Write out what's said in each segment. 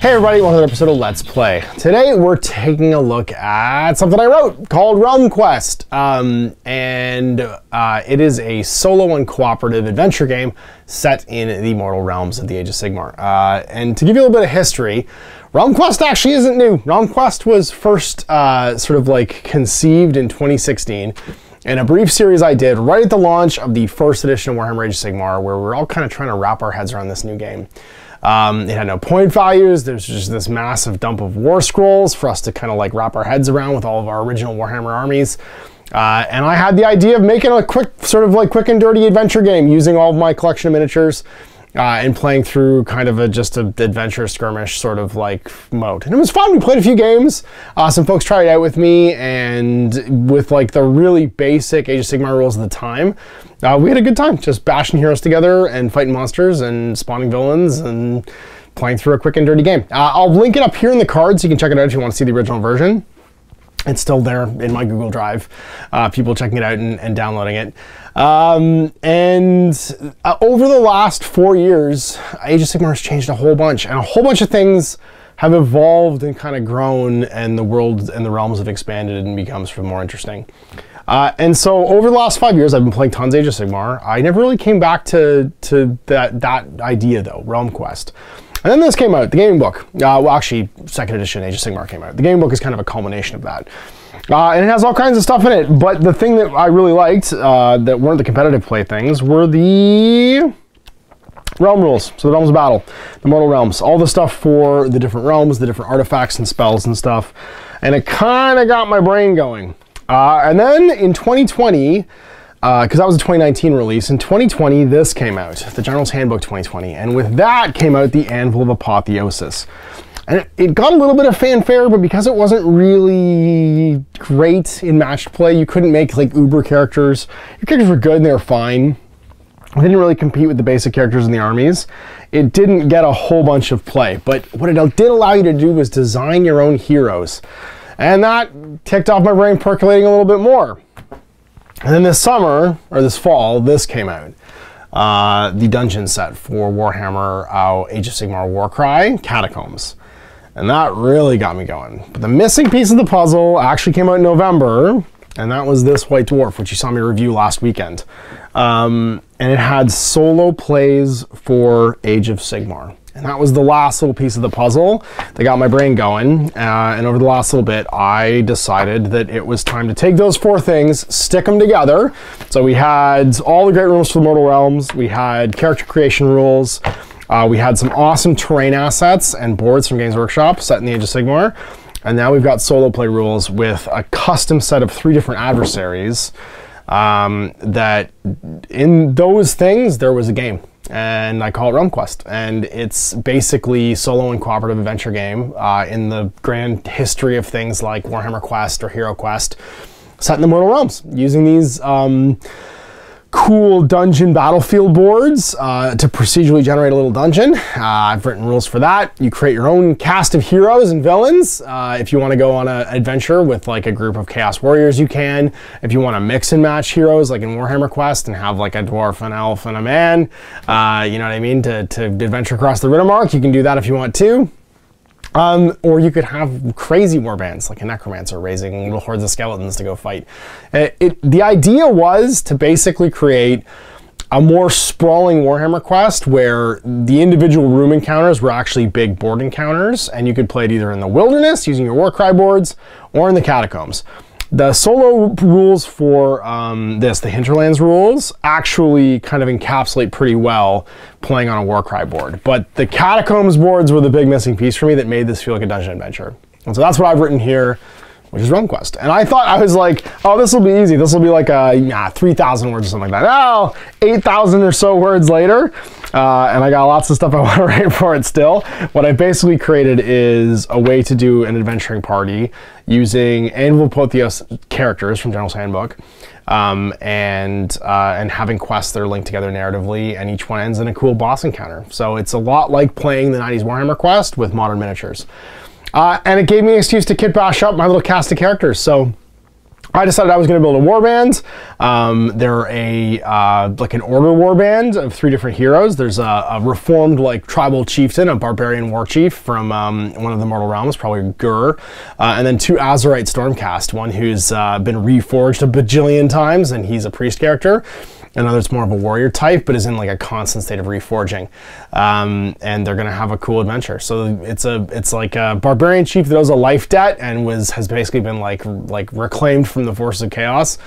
Hey everybody, welcome to another episode of Let's Play. Today we're taking a look at something I wrote called Realm Quest. It is a solo and cooperative adventure game set in the mortal realms of the Age of Sigmar. And to give you a little bit of history, Realm Quest actually isn't new. Realm Quest was first conceived in 2016 in a brief series I did right at the launch of the first edition of Warhammer Age of Sigmar, where we're all kind of trying to wrap our heads around this new game. It had no point values. There's just this massive dump of war scrolls for us to kind of like wrap our heads around with all of our original Warhammer armies. And I had the idea of making a quick and dirty adventure game using all of my collection of miniatures and playing through kind of just an adventure skirmish sort of like mode. And it was fun. We played a few games. Some folks tried it out with me, and with like the really basic Age of Sigmar rules at the time, we had a good time just bashing heroes together and fighting monsters and spawning villains and playing through a quick and dirty game. I'll link it up here in the card so you can check it out if you want to see the original version. It's still there in my Google Drive. People checking it out and downloading it. Over the last 4 years, Age of Sigmar has changed a whole bunch, and a whole bunch of things have evolved and kind of grown, and the world and the realms have expanded and become sort of more interesting. And so over the last 5 years, I've been playing tons of Age of Sigmar. I never really came back to that idea though, Realm Quest. And then this came out, the gaming book. Well, actually, second edition Age of Sigmar came out. The gaming book is kind of a culmination of that. And it has all kinds of stuff in it, but the thing that I really liked, that weren't the competitive play things, were the realm rules. So the realms of battle, the mortal realms, all the stuff for the different realms, the different artifacts and spells and stuff. And it kind of got my brain going. And then in 2020, because that was a 2019 release, in 2020 this came out, the General's Handbook 2020, and with that came out the Anvil of Apotheosis. And it got a little bit of fanfare, but because it wasn't really great in matched play, you couldn't make like uber characters. Your characters were good and they were fine. They didn't really compete with the basic characters in the armies. It didn't get a whole bunch of play, but what it did allow you to do was design your own heroes. And that ticked off my brain, percolating a little bit more. And then this summer, or this fall, this came out. The dungeon set for Warhammer Age of Sigmar Warcry, Catacombs. And that really got me going. But the missing piece of the puzzle actually came out in November, and that was this White Dwarf, which you saw me review last weekend. And it had solo plays for Age of Sigmar. And that was the last little piece of the puzzle that got my brain going. And over the last little bit, I decided that it was time to take those four things, stick them together. So we had all the great rules for the Mortal Realms. We had character creation rules. We had some awesome terrain assets and boards from Games Workshop set in the Age of Sigmar. And now we've got solo play rules with a custom set of 3 different adversaries. That in those things, there was a game. And I call it Realm Quest, and it's basically solo and cooperative adventure game in the grand history of things like Warhammer Quest or Hero Quest, set in the Mortal Realms, using these cool dungeon battlefield boards to procedurally generate a little dungeon. I've written rules for that. You create your own cast of heroes and villains. If you want to go on an adventure with like a group of Chaos Warriors, you can. If you want to mix and match heroes like in Warhammer Quest and have like a dwarf, an elf, and a man, you know what I mean, to adventure across the Riddermark, you can do that if you want to. Or you could have crazy warbands like a necromancer raising little hordes of skeletons to go fight. The idea was to basically create a more sprawling Warhammer Quest where the individual room encounters were actually big board encounters, and you could play it either in the wilderness using your Warcry boards or in the catacombs. The solo rules for the Hinterlands rules, actually kind of encapsulate pretty well playing on a Warcry board. But the Catacombs boards were the big missing piece for me that made this feel like a dungeon adventure. And so that's what I've written here, which is Realm Quest. And I thought, I was like, oh, this will be easy. This will be like 3,000 words or something like that. Oh, 8,000 or so words later. And I got lots of stuff I want to write for it still. What I basically created is a way to do an adventuring party using Anvil of Apotheosis characters from General's Handbook, and having quests that are linked together narratively, and each one ends in a cool boss encounter. So it's a lot like playing the 90s Warhammer Quest with modern miniatures. And it gave me an excuse to kit bash up my little cast of characters. So I decided I was going to build a warband. They're like an order warband of 3 different heroes. There's a reformed like tribal chieftain, a barbarian war chief from one of the Mortal Realms, probably Guerrilla, and then 2 Azerite Stormcast. One who's been reforged a bajillion times, and he's a priest character. Another's more of a warrior type, but is in like a constant state of reforging, and they're gonna have a cool adventure. So it's like a barbarian chief that owes a life debt and has basically been like reclaimed from the forces of chaos.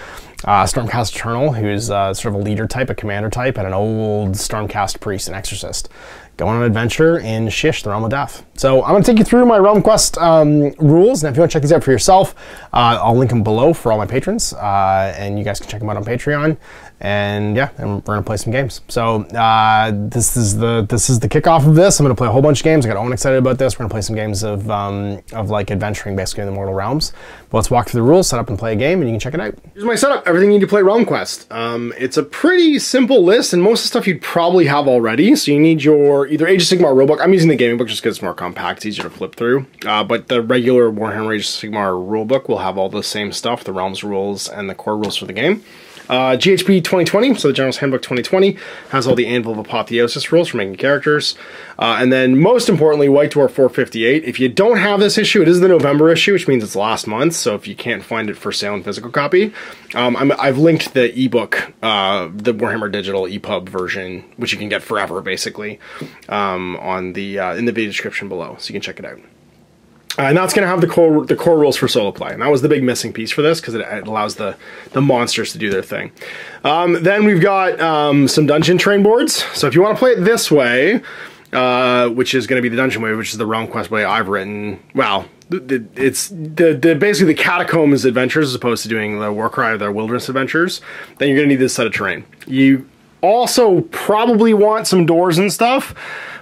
Stormcast Eternal, who's sort of a leader type, a commander type, and an old Stormcast priest and exorcist, going on an adventure in Shish, the Realm of Death. So I'm going to take you through my Realm Quest rules, and if you want to check these out for yourself, I'll link them below for all my patrons, and you guys can check them out on Patreon. And yeah, and we're going to play some games. So this is the kickoff of this. I'm going to play a whole bunch of games. I got Owen excited about this. We're going to play some games of like adventuring basically in the Mortal Realms. But let's walk through the rules, set up and play a game, and you can check it out. Here's my setup. Everything you need to play Realm Quest. It's a pretty simple list, and most of the stuff you'd probably have already. So you need your either Age of Sigmar rulebook. I'm using the gaming book just because it's more compact. It's easier to flip through. But the regular Warhammer Age of Sigmar rulebook will have all the same stuff, the Realms rules and the core rules for the game. GHB 2020, so the General's Handbook 2020, has all the Anvil of Apotheosis rules for making characters. And then, most importantly, White Dwarf 458. If you don't have this issue, it is the November issue, which means it's last month, so if you can't find it for sale in physical copy, I've linked the ebook, the Warhammer Digital EPUB version, which you can get forever, basically, on the in the video description below, so you can check it out. And that's going to have the core rules for solo play. And that was the big missing piece for this, because it allows the monsters to do their thing. Then we've got some dungeon terrain boards. So if you want to play it this way, which is going to be the dungeon way, which is the Realm Quest way I've written, well, it's basically the Catacombs adventures as opposed to doing the Warcry or the Wilderness adventures, then you're going to need this set of terrain. You also probably want some doors and stuff,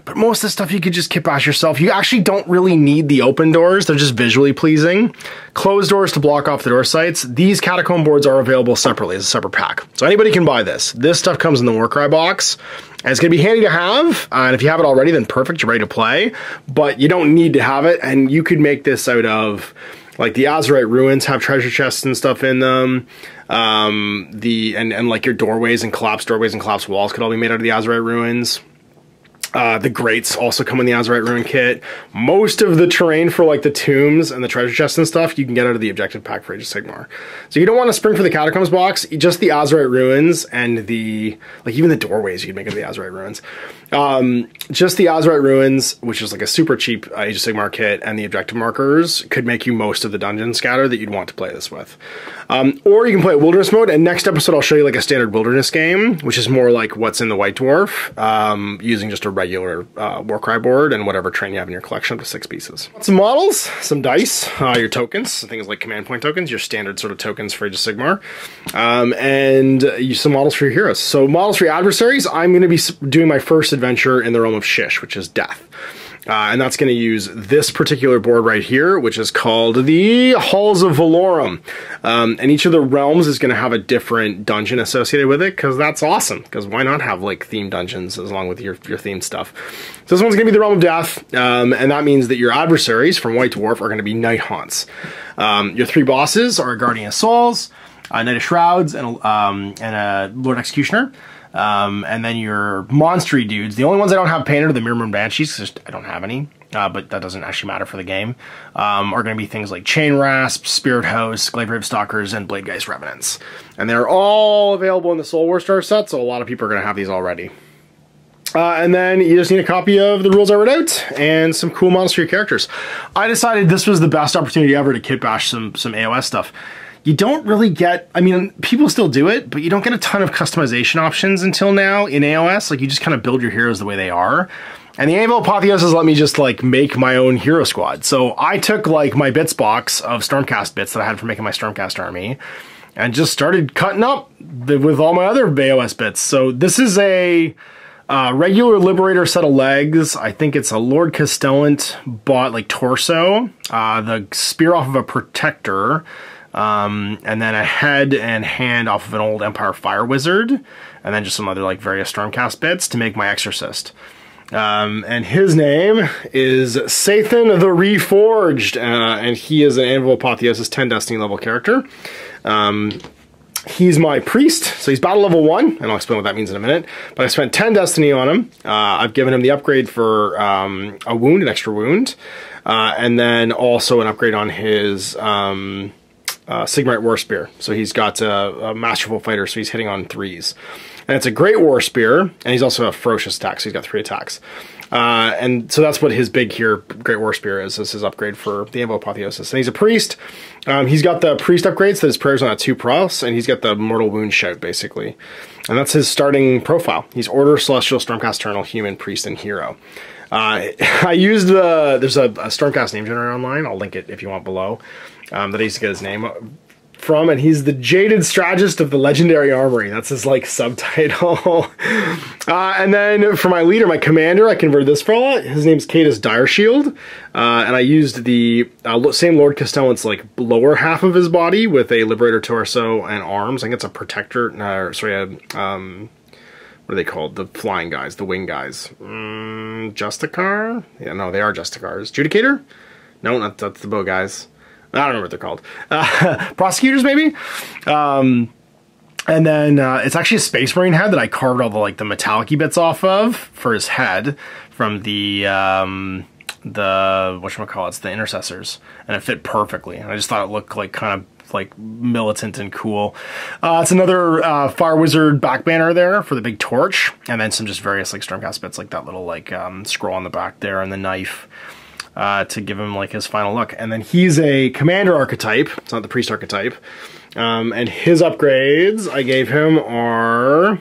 but most of the stuff you could just kit bash yourself. You actually don't really need the open doors. They're just visually pleasing. Closed doors to block off the door sites. These Catacomb boards are available separately as a separate pack. So anybody can buy this. This stuff comes in the Warcry box, and it's going to be handy to have. And if you have it already, then perfect, you're ready to play. But you don't need to have it, and you could make this out of, like, the Azerite ruins have treasure chests and stuff in them. And like your doorways and collapsed walls could all be made out of the Azerite ruins. The grates also come in the Azerite Ruin kit. Most of the terrain for like the tombs and the treasure chests and stuff you can get out of the objective pack for Age of Sigmar. So you don't want to spring for the Catacombs box, just the Azerite Ruins and like even the doorways you can make out of the Azerite Ruins. Just the Azerite Ruins, which is like a super cheap Age of Sigmar kit, and the objective markers could make you most of the dungeon scatter that you'd want to play this with. Or you can play Wilderness mode, and next episode I'll show you like a standard Wilderness game, which is more like what's in the White Dwarf, using just a regular Warcry board and whatever terrain you have in your collection, up to 6 pieces. Some models, some dice, your tokens, things like command point tokens, your standard sort of tokens for Age of Sigmar, and some models for your heroes. So models for your adversaries, I'm going to be doing my first adventure in the realm of Shish, which is Death. And that's going to use this particular board right here, which is called the Halls of Valorum. And each of the realms is going to have a different dungeon associated with it, because that's awesome. Because why not have like themed dungeons along with your themed stuff? So this one's going to be the Realm of Death, and that means that your adversaries from White Dwarf are going to be Night Haunts. Your 3 bosses are a Guardian of Souls, a Knight of Shrouds, and a Lord Executioner. And then your monstery dudes, the only ones I don't have painted are the Mirror Banshees, because I don't have any, but that doesn't actually matter for the game, are going to be things like Chain Rasps, Spirit Hosts, Gladegrave Stalkers, and Bladegeist Revenants. And they're all available in the Soul War Star set, so a lot of people are going to have these already. And then you just need a copy of the rules I wrote out and some cool models for your characters. I decided this was the best opportunity ever to kit bash some AOS stuff. You don't really get, I mean, people still do it, but you don't get a ton of customization options until now in AOS. Like, you just kind of build your heroes the way they are. And the Anvil Apotheosis let me just, like, make my own hero squad. So I took, like, my bits box of Stormcast bits that I had for making my Stormcast army and just started cutting up with all my other AOS bits. So this is a regular Liberator set of legs. I think it's a Lord Castellant bought, like, torso. The spear off of a Protector. And then a head and hand off of an old Empire Fire Wizard, and then just some other like various Stormcast bits to make my Exorcist. And his name is Sathan the Reforged, and he is an Anvil Apotheosis 10 Destiny level character. He's my priest, so he's battle level 1, and I'll explain what that means in a minute. But I spent 10 destiny on him. I've given him the upgrade for a wound, an extra wound, and then also an upgrade on his Sigmar War Spear. So he's got a masterful fighter, so he's hitting on 3s. And it's a great war spear, and he's also a ferocious attack, so he's got 3 attacks. And so that's what his big here, Great War Spear is his upgrade for the Anvil Apotheosis. And he's a priest. He's got the priest upgrades, so his prayer's on a 2+, and he's got the Mortal Wound Shout, basically. And that's his starting profile. He's Order, Celestial, Stormcast, Eternal, Human, Priest, and Hero. I used there's a Stormcast name generator online, I'll link it if you want below, that I used to get his name from, and he's the Jaded Strategist of the Legendary Armory. That's his, like, subtitle. And then for my leader, my commander, I converted this fella. His name's Cadus Direshield, and I used the same Lord Castellan's, like, lower half of his body with a Liberator torso and arms. I think it's a Protector, what are they called? The flying guys, the wing guys. Justicar? Yeah, no, they are Justicars. Judicator? No, that's the bow guys. I don't know what they're called. Prosecutors, maybe? And then it's actually a Space Marine head that I carved all the, like, the metallic-y bits off of for his head from the whatchamacallits, the Intercessors. And it fit perfectly. And I just thought it looked like kind of like militant and cool. It's another Fire Wizard back banner there for the big torch. And then some just various, like, Stormcast bits, like that little, like, scroll on the back there and the knife. To give him, like, his final look. And then he's a commander archetype. It's not the priest archetype. And his upgrades I gave him are...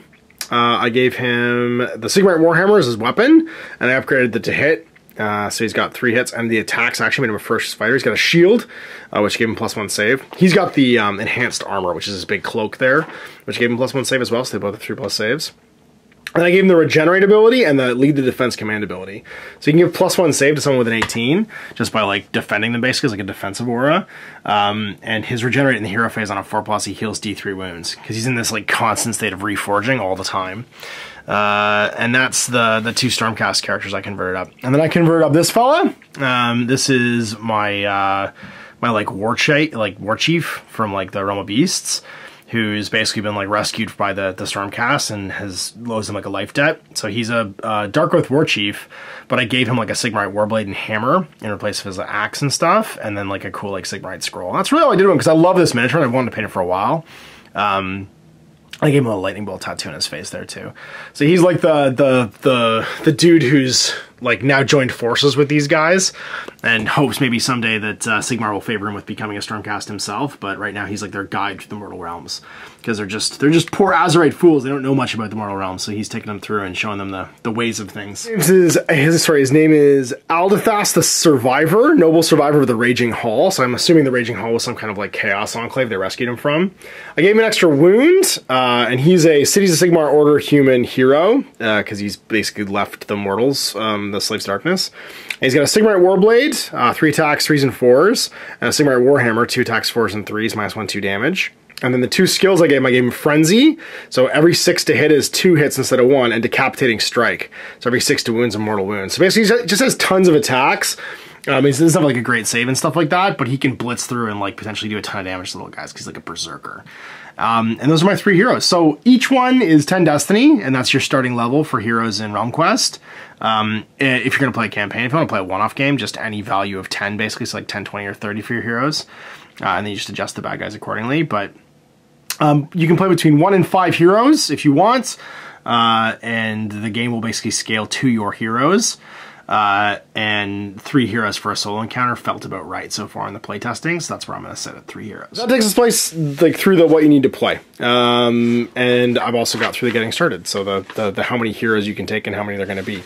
I gave him the Sigmar Warhammer as his weapon, and I upgraded the to hit. So he's got 3 hits, and the attacks actually made him a first fighter. He's got a shield, which gave him +1 save. He's got the enhanced armor, which is his big cloak there, which gave him +1 save as well, so they both have 3+ saves. And I gave him the Regenerate ability and the Lead the Defense Command ability. So you can give +1 save to someone with an 18, just by, like, defending them, basically, as, like, a defensive aura. And his Regenerate in the hero phase on a 4+, he heals D3 wounds, because he's in this, like, constant state of reforging all the time. And that's the 2 Stormcast characters I converted up. And then I converted up this fella. This is my, like, war chief from, like, the Realm of Beasts, who's basically been, like, rescued by the Stormcast and owes him, like, a life debt. So he's a Dark Oath War Chief, but I gave him, like, a Sigmarite Warblade and Hammer in place of his axe and stuff, and then, like, a cool, like, Sigmarite Scroll. And that's really all I did with him, because I love this miniature, and I've wanted to paint it for a while. I gave him a lightning bolt tattoo on his face there, too. So he's, like, the dude who's, like, now joined forces with these guys, and hopes maybe someday that Sigmar will favor him with becoming a Stormcast himself, but right now he's, like, their guide through the Mortal Realms, because they're just poor Azerite fools. They don't know much about the Mortal Realms, so he's taking them through and showing them the ways of things. His name is Aldathas the Survivor, Noble Survivor of the Raging Hall, so I'm assuming the Raging Hall was some kind of, like, Chaos Enclave they rescued him from. I gave him an extra wound, and he's a Cities of Sigmar Order human hero, because he's basically left the mortals, the Slaves of Darkness. And he's got a Sigmarite Warblade, 3 attacks, 3s and 4s, and a Sigmarite Warhammer, 2 attacks, 4s and 3s, -1, 2 damage. And then the 2 skills I gave him Frenzy, so every 6 to hit is 2 hits instead of 1, and Decapitating Strike, so every 6 to wounds and mortal wounds. So basically he just has tons of attacks. He doesn't have, like, a great save and stuff like that, but he can blitz through and, like, potentially do a ton of damage to little guys, because he's like a berserker. And those are my 3 heroes. So each one is 10 destiny, and that's your starting level for heroes in Realm Quest. If you're going to play a campaign, if you want to play a one-off game, just any value of 10, basically, so like 10, 20, or 30 for your heroes. And then you just adjust the bad guys accordingly. But you can play between 1 and 5 heroes if you want, and the game will basically scale to your heroes. And 3 heroes for a solo encounter felt about right so far in the playtesting, so that's where I'm going to set at 3 heroes. That takes us place, like, through the what you need to play. And I've also got through the getting started, so the how many heroes you can take and how many they're going to be.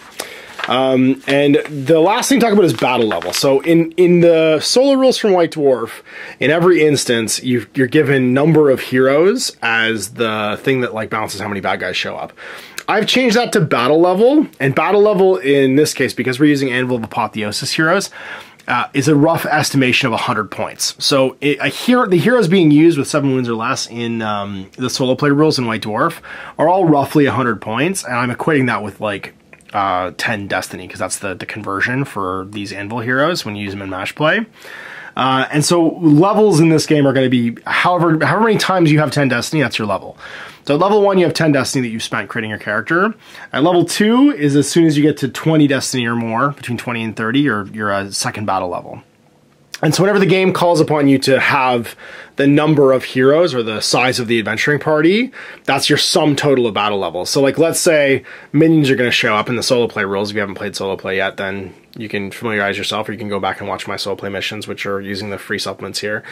And the last thing to talk about is battle level. So in the solo rules from White Dwarf, in every instance, you're given number of heroes as the thing that, like, balances how many bad guys show up. I've changed that to battle level, and battle level in this case, because we're using Anvil of Apotheosis heroes, is a rough estimation of 100 points. So the heroes being used with 7 wounds or less in the solo play rules in White Dwarf are all roughly 100 points, and I'm equating that with, like, 10 destiny, because that's the conversion for these Anvil heroes when you use them in match play. And so levels in this game are going to be however many times you have 10 Destiny, that's your level. So at level 1, you have 10 Destiny that you've spent creating your character. At level 2 is as soon as you get to 20 Destiny or more, between 20 and 30, you're a second battle level. And so whenever the game calls upon you to have the number of heroes or the size of the adventuring party, that's your sum total of battle levels. So like, let's say minions are going to show up in the solo play rules. If you haven't played solo play yet, then you can familiarize yourself, or you can go back and watch my solo play missions, which are using the free supplements here.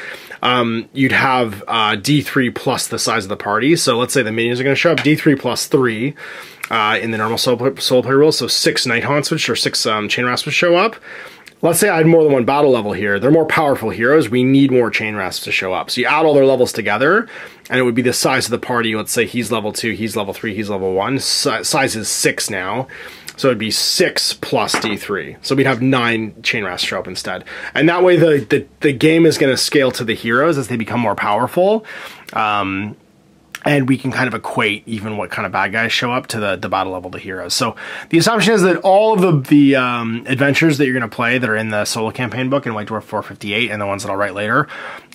You'd have D3 plus the size of the party. So let's say the minions are going to show up, D3 plus 3 in the normal solo play rules. So 6 Night Haunts, or 6 Chain Rasps would show up. Let's say I had more than one battle level here. They're more powerful heroes. We need more Chain Rasps to show up. So you add all their levels together, and it would be the size of the party. Let's say he's level 2, he's level 3, he's level 1. Size is 6 now. So it'd be 6 plus D3. So we'd have 9 Chain Rasps show up instead. And that way the game is going to scale to the heroes as they become more powerful. And we can kind of equate even what kind of bad guys show up to the battle level of the heroes. So the assumption is that all of the adventures that you're going to play that are in the solo campaign book in White Dwarf 458 and the ones that I'll write later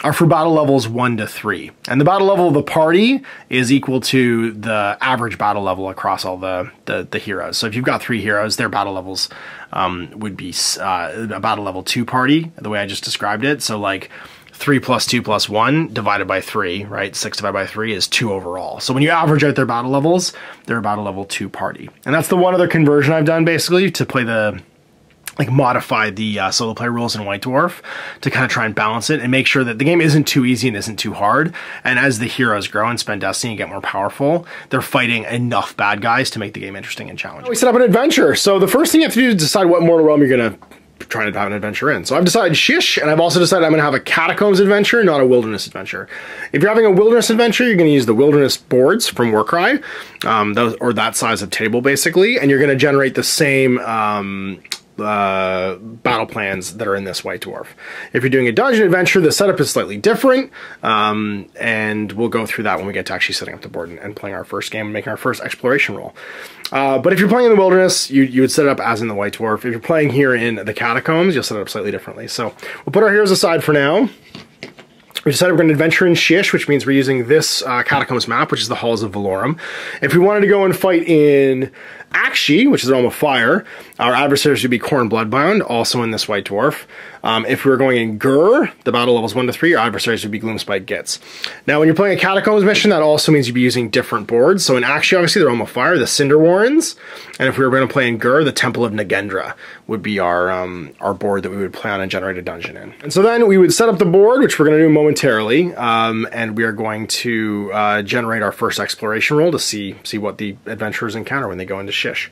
are for battle levels 1 to 3. And the battle level of the party is equal to the average battle level across all the heroes. So if you've got 3 heroes, their battle levels would be a battle level 2 party, the way I just described it. So like 3 plus 2 plus 1 divided by 3, right? 6 divided by 3 is 2 overall. So when you average out their battle levels, they're a battle level 2 party. And that's the one other conversion I've done basically to play modify the solo play rules in White Dwarf to kind of try and balance it and make sure that the game isn't too easy and isn't too hard. And as the heroes grow and spend Destiny and get more powerful, they're fighting enough bad guys to make the game interesting and challenging. We set up an adventure. So the first thing you have to do is decide what mortal realm you're going to trying to have an adventure in. So I've decided Shish, and I've also decided I'm going to have a Catacombs adventure, not a Wilderness adventure. If you're having a Wilderness adventure, you're going to use the Wilderness boards from Warcry, or that size of table basically, and you're going to generate the same battle plans that are in this White Dwarf. If you're doing a dungeon adventure, the setup is slightly different, and we'll go through that when we get to actually setting up the board and playing our first game and making our first exploration roll. But if you're playing in the Wilderness, you would set it up as in the White Dwarf. If you're playing here in the Catacombs, you'll set it up slightly differently. So we'll put our heroes aside for now. We decided we're going to adventure in Shish, which means we're using this Catacombs map, which is the Halls of Valorum. If we wanted to go and fight in Akshi, which is the Realm of Fire, our adversaries would be Khorne Bloodbound, also in this White Dwarf. If we were going in Gur, the battle levels 1 to 3, our adversaries would be Gloomspite Gitz. Now, when you're playing a Catacombs mission, that also means you'd be using different boards. So in Akshi, obviously, the Realm of Fire, the Cinder Warrens, and if we were going to play in Gur, the Temple of Nagendra would be our board that we would plan and generate a dungeon in. And so then we would set up the board, which we're going to do momentarily, and we are going to generate our first exploration roll to see what the adventurers encounter when they go into Shish.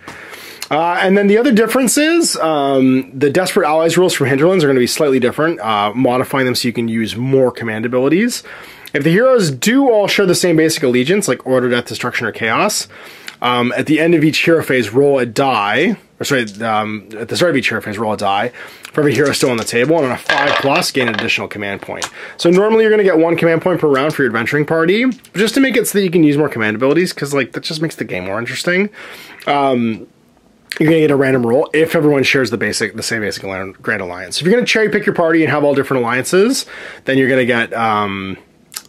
And then the other difference is the Desperate Allies rules from Hinterlands are going to be slightly different, modifying them so you can use more command abilities. If the heroes do all share the same basic allegiance, like Order, Death, Destruction, or Chaos, at the end of each hero phase, roll a die. Or sorry, at the start of each hero phase, roll a die for every hero still on the table, and on a 5+, gain an additional command point. So normally you're going to get 1 command point per round for your adventuring party, just to make it so that you can use more command abilities, because like that just makes the game more interesting. You're going to get a random roll if everyone shares the same basic Grand Alliance. If you're going to cherry pick your party and have all different alliances, then you're going to get,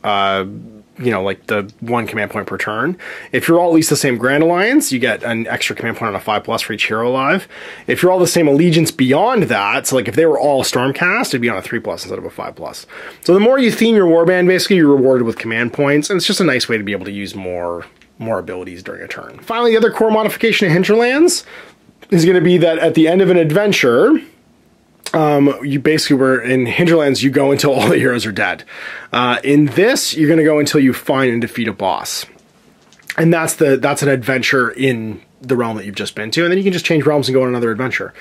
like the 1 command point per turn. If you're all at least the same Grand Alliance, you get an extra command point on a 5+ for each hero alive. If you're all the same allegiance beyond that, so like if they were all Stormcast, it'd be on a 3+ instead of a 5+. So the more you theme your warband, basically you're rewarded with command points, and it's just a nice way to be able to use more abilities during a turn. Finally, the other core modification of Hinterlands is going to be that at the end of an adventure, you basically were in Hinterlands, you go until all the heroes are dead. In this, you're going to go until you find and defeat a boss. And that's an adventure in the realm that you've just been to, and then you can just change realms and go on another adventure.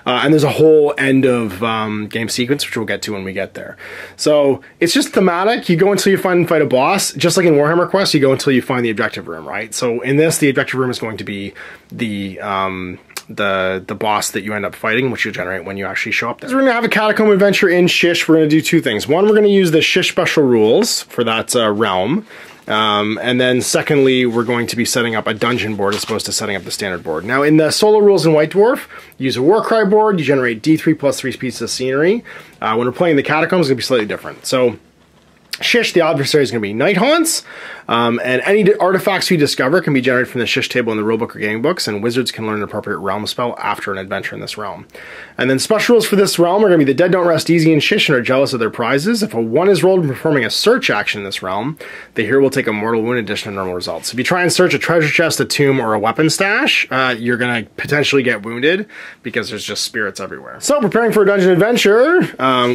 And there's a whole end of game sequence, which we'll get to when we get there. So it's just thematic. You go until you find and fight a boss. Just like in Warhammer Quest, you go until you find the objective room, right? So in this, the objective room is going to be the boss that you end up fighting, which you'll generate when you actually show up there. So we're going to have a Catacomb adventure in Shish. We're going to do 2 things. One, we're going to use the Shish special rules for that realm. And then secondly, we're going to be setting up a dungeon board as opposed to setting up the standard board. Now in the solo rules in White Dwarf, you use a Warcry board, you generate D3 plus 3 pieces of scenery. When we're playing the Catacombs, it's going to be slightly different. So Shish, the Adversary, is going to be Night Haunts, and any artifacts we discover can be generated from the Shish table in the rulebook or game books, and wizards can learn an appropriate realm spell after an adventure in this realm. And then special rules for this realm are going to be the dead don't rest easy in Shish and are jealous of their prizes. If a 1 is rolled when performing a search action in this realm, the hero will take a mortal wound in addition to normal results. If you try and search a treasure chest, a tomb, or a weapon stash, you're going to potentially get wounded because there's just spirits everywhere. So preparing for a dungeon adventure,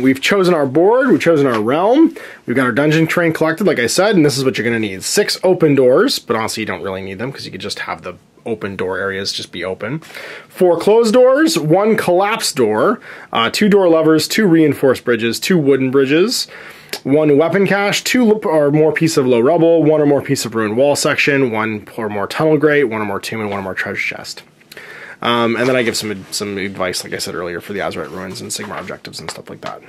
we've chosen our board, we've chosen our realm, we've got our dungeon terrain collected, like I said, and this is what you're going to need. 6 open doors, but honestly you don't really need them because you could just have the open door areas just be open. 4 closed doors, 1 collapsed door, 2 door levers, 2 reinforced bridges, 2 wooden bridges, 1 weapon cache, 2 or more piece of low rubble, 1 or more piece of ruined wall section, 1 or more tunnel grate, 1 or more tomb, and 1 or more treasure chest. And then I give some advice, like I said earlier, for the Azerite ruins and Sigmar objectives and stuff like that.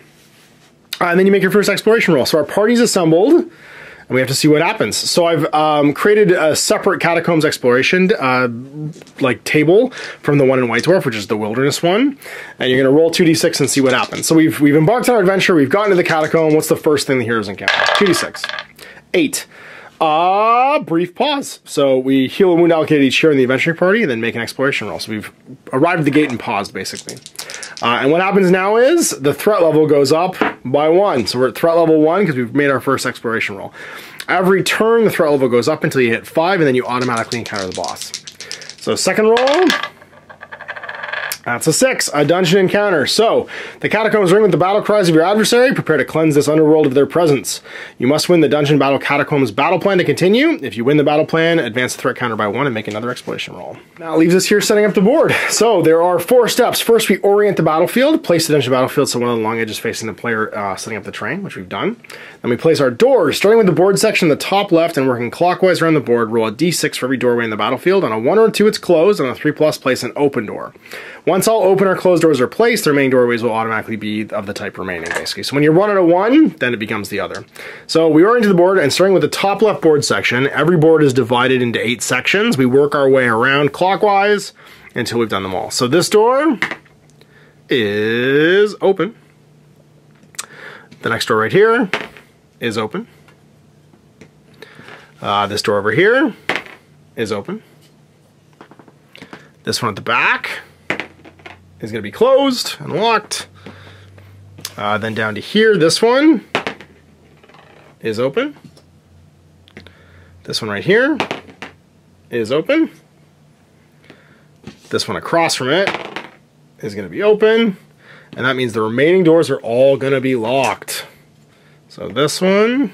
And then you make your first exploration roll. So our party's assembled, and we have to see what happens. So I've created a separate Catacombs exploration like table from the one in White Dwarf, which is the wilderness one. And you're going to roll 2d6 and see what happens. So we've embarked on our adventure. We've gotten to the catacomb. What's the first thing the heroes encounter? 2d6. 8. Brief pause. So we heal a wound allocated each hero in the adventuring party and then make an exploration roll. So we've arrived at the gate and paused, basically. And what happens now is the threat level goes up by 1. So we're at threat level 1 because we've made our first exploration roll. Every turn, the threat level goes up until you hit 5, and then you automatically encounter the boss. So second roll. That's a 6, a dungeon encounter. So, the catacombs ring with the battle cries of your adversary. Prepare to cleanse this underworld of their presence. You must win the dungeon battle catacombs battle plan to continue. If you win the battle plan, advance the threat counter by 1 and make another exploration roll. Now it leaves us here setting up the board. So, there are 4 steps. First, we orient the battlefield. Place the dungeon battlefield so one of the long edges facing the player setting up the terrain, which we've done. Then we place our doors, starting with the board section in the top left and working clockwise around the board. Roll a d6 for every doorway in the battlefield. On a 1 or a 2, it's closed. On a 3+, place an open door. Once all open or closed doors are placed, the remaining doorways will automatically be of the type remaining, basically. So when you run out of 1, then it becomes the other. So we orient the board, and starting with the top left board section, every board is divided into 8 sections. We work our way around clockwise until we've done them all. So this door is open. The next door right here is open. This door over here is open. This one at the back is going to be closed and locked. Then down to here, this one is open. This one right here is open. This one across from it is going to be open. And that means the remaining doors are all going to be locked. So this one,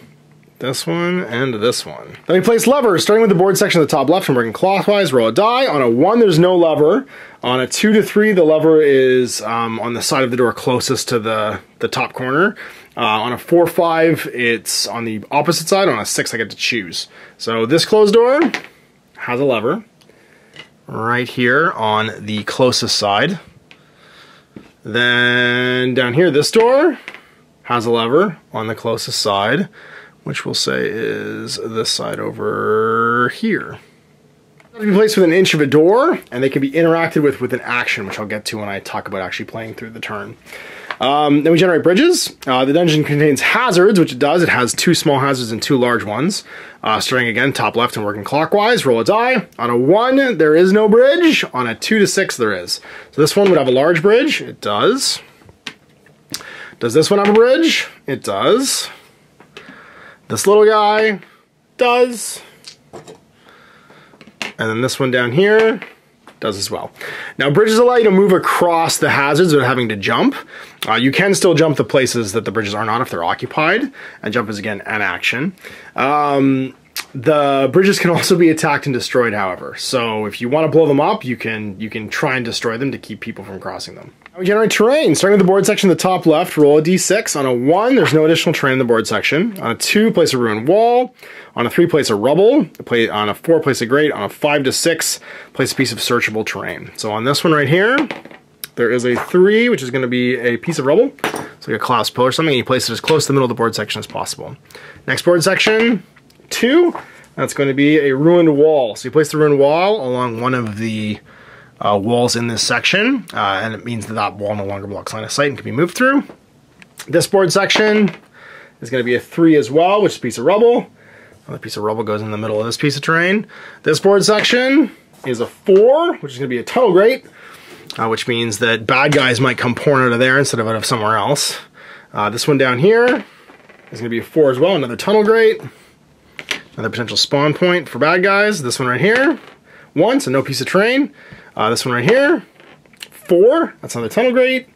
and this one. Then we place levers, starting with the board section at the top left and working clockwise. Roll a die. On a 1, there's no lever. On a 2 to 3, the lever is on the side of the door closest to the top corner. On a 4, 5, it's on the opposite side. On a 6, I get to choose. So this closed door has a lever right here on the closest side. Then down here, this door has a lever on the closest side, which we'll say is this side over here. They can be placed within an inch of a door, and they can be interacted with an action, which I'll get to when I talk about actually playing through the turn. Then we generate bridges. The dungeon contains hazards, which it does. It has 2 small hazards and 2 large ones. Starting again, top left and working clockwise. Roll a die. On a 1, there is no bridge. On a 2 to 6, there is. So this one would have a large bridge. It does. Does this one have a bridge? It does. This little guy does. And then this one down here does as well. Now bridges allow you to move across the hazards without having to jump. You can still jump the places that the bridges are not if they're occupied, and jump is again an action. The bridges can also be attacked and destroyed, however. So if you want to blow them up, you can try and destroy them to keep people from crossing them. Now we generate terrain. Starting with the board section at the top left, roll a d6. On a 1, there's no additional terrain in the board section. On a 2, place a ruined wall. On a 3, place a rubble. On a 4, place a grate. On a 5 to 6, place a piece of searchable terrain. So on this one right here, there is a 3, which is going to be a piece of rubble. So like a collapsed pillar or something, and you place it as close to the middle of the board section as possible. Next board section, 2, that's going to be a ruined wall. So you place the ruined wall along one of the walls in this section, and it means that that wall no longer blocks line of sight and can be moved through. This board section is going to be a 3 as well, which is a piece of rubble. Another piece of rubble goes in the middle of this piece of terrain. This board section is a 4, which is going to be a tunnel grate, which means that bad guys might come pouring out of there instead of out of somewhere else. This one down here is going to be a 4 as well, another tunnel grate. Another potential spawn point for bad guys. This one right here, 1, so no piece of terrain. This one right here, 4, that's another tunnel grate.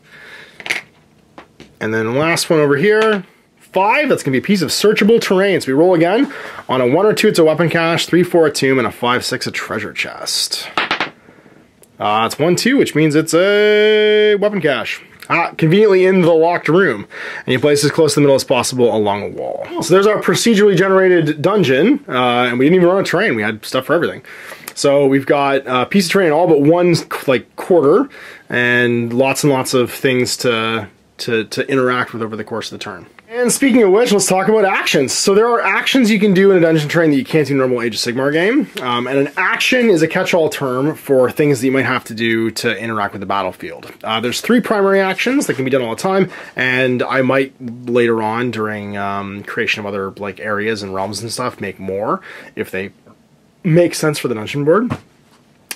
And then the last one over here, 5, that's going to be a piece of searchable terrain. So we roll again. On a 1 or 2, it's a weapon cache, 3, 4, a tomb, and a 5, 6, a treasure chest. It's 1, 2, which means it's a weapon cache. Conveniently in the locked room. And you place as close to the middle as possible along a wall. So there's our procedurally generated dungeon, and we didn't even run a terrain. We had stuff for everything. So we've got a piece of terrain all but one like quarter, and lots of things to interact with over the course of the turn. And speaking of which, let's talk about actions. So there are actions you can do in a dungeon terrain that you can't do in a normal Age of Sigmar game. And an action is a catch-all term for things that you might have to do to interact with the battlefield. There's 3 primary actions that can be done all the time, and I might later on during creation of other like areas and realms and stuff make more if they make sense for the dungeon board.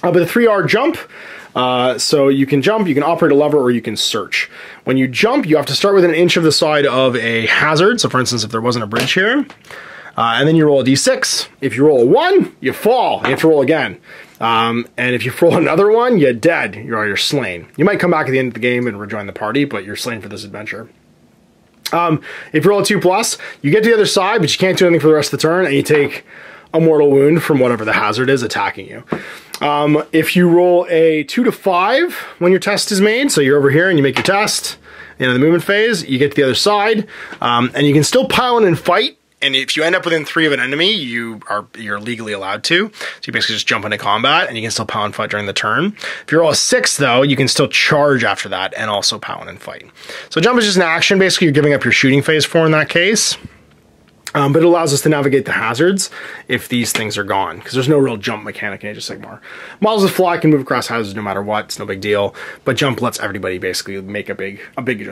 But the 3 are jump. So you can jump, you can operate a lever, or you can search. When you jump, you have to start within an inch of the side of a hazard. So for instance, if there wasn't a bridge here, and then you roll a d6. If you roll a 1, you fall. You have to roll again. And if you roll another 1, you're dead. You're slain. You might come back at the end of the game and rejoin the party, but you're slain for this adventure. If you roll a 2+, you get to the other side, but you can't do anything for the rest of the turn, and you take a mortal wound from whatever the hazard is attacking you. If you roll a 2 to 5 when your test is made, so you're over here and you make your test, in the movement phase, you get to the other side, and you can still pile in and fight. And if you end up within 3 of an enemy, you're legally allowed to. So you basically just jump into combat, and you can still power and fight during the turn. If you roll a 6, though, you can still charge after that and also power and fight. So jump is just an action. Basically, you're giving up your shooting phase for in that case. But it allows us to navigate the hazards if these things are gone, because there's no real jump mechanic in Age of Sigmar. Models with fly can move across hazards no matter what, it's no big deal, but jump lets everybody basically make a big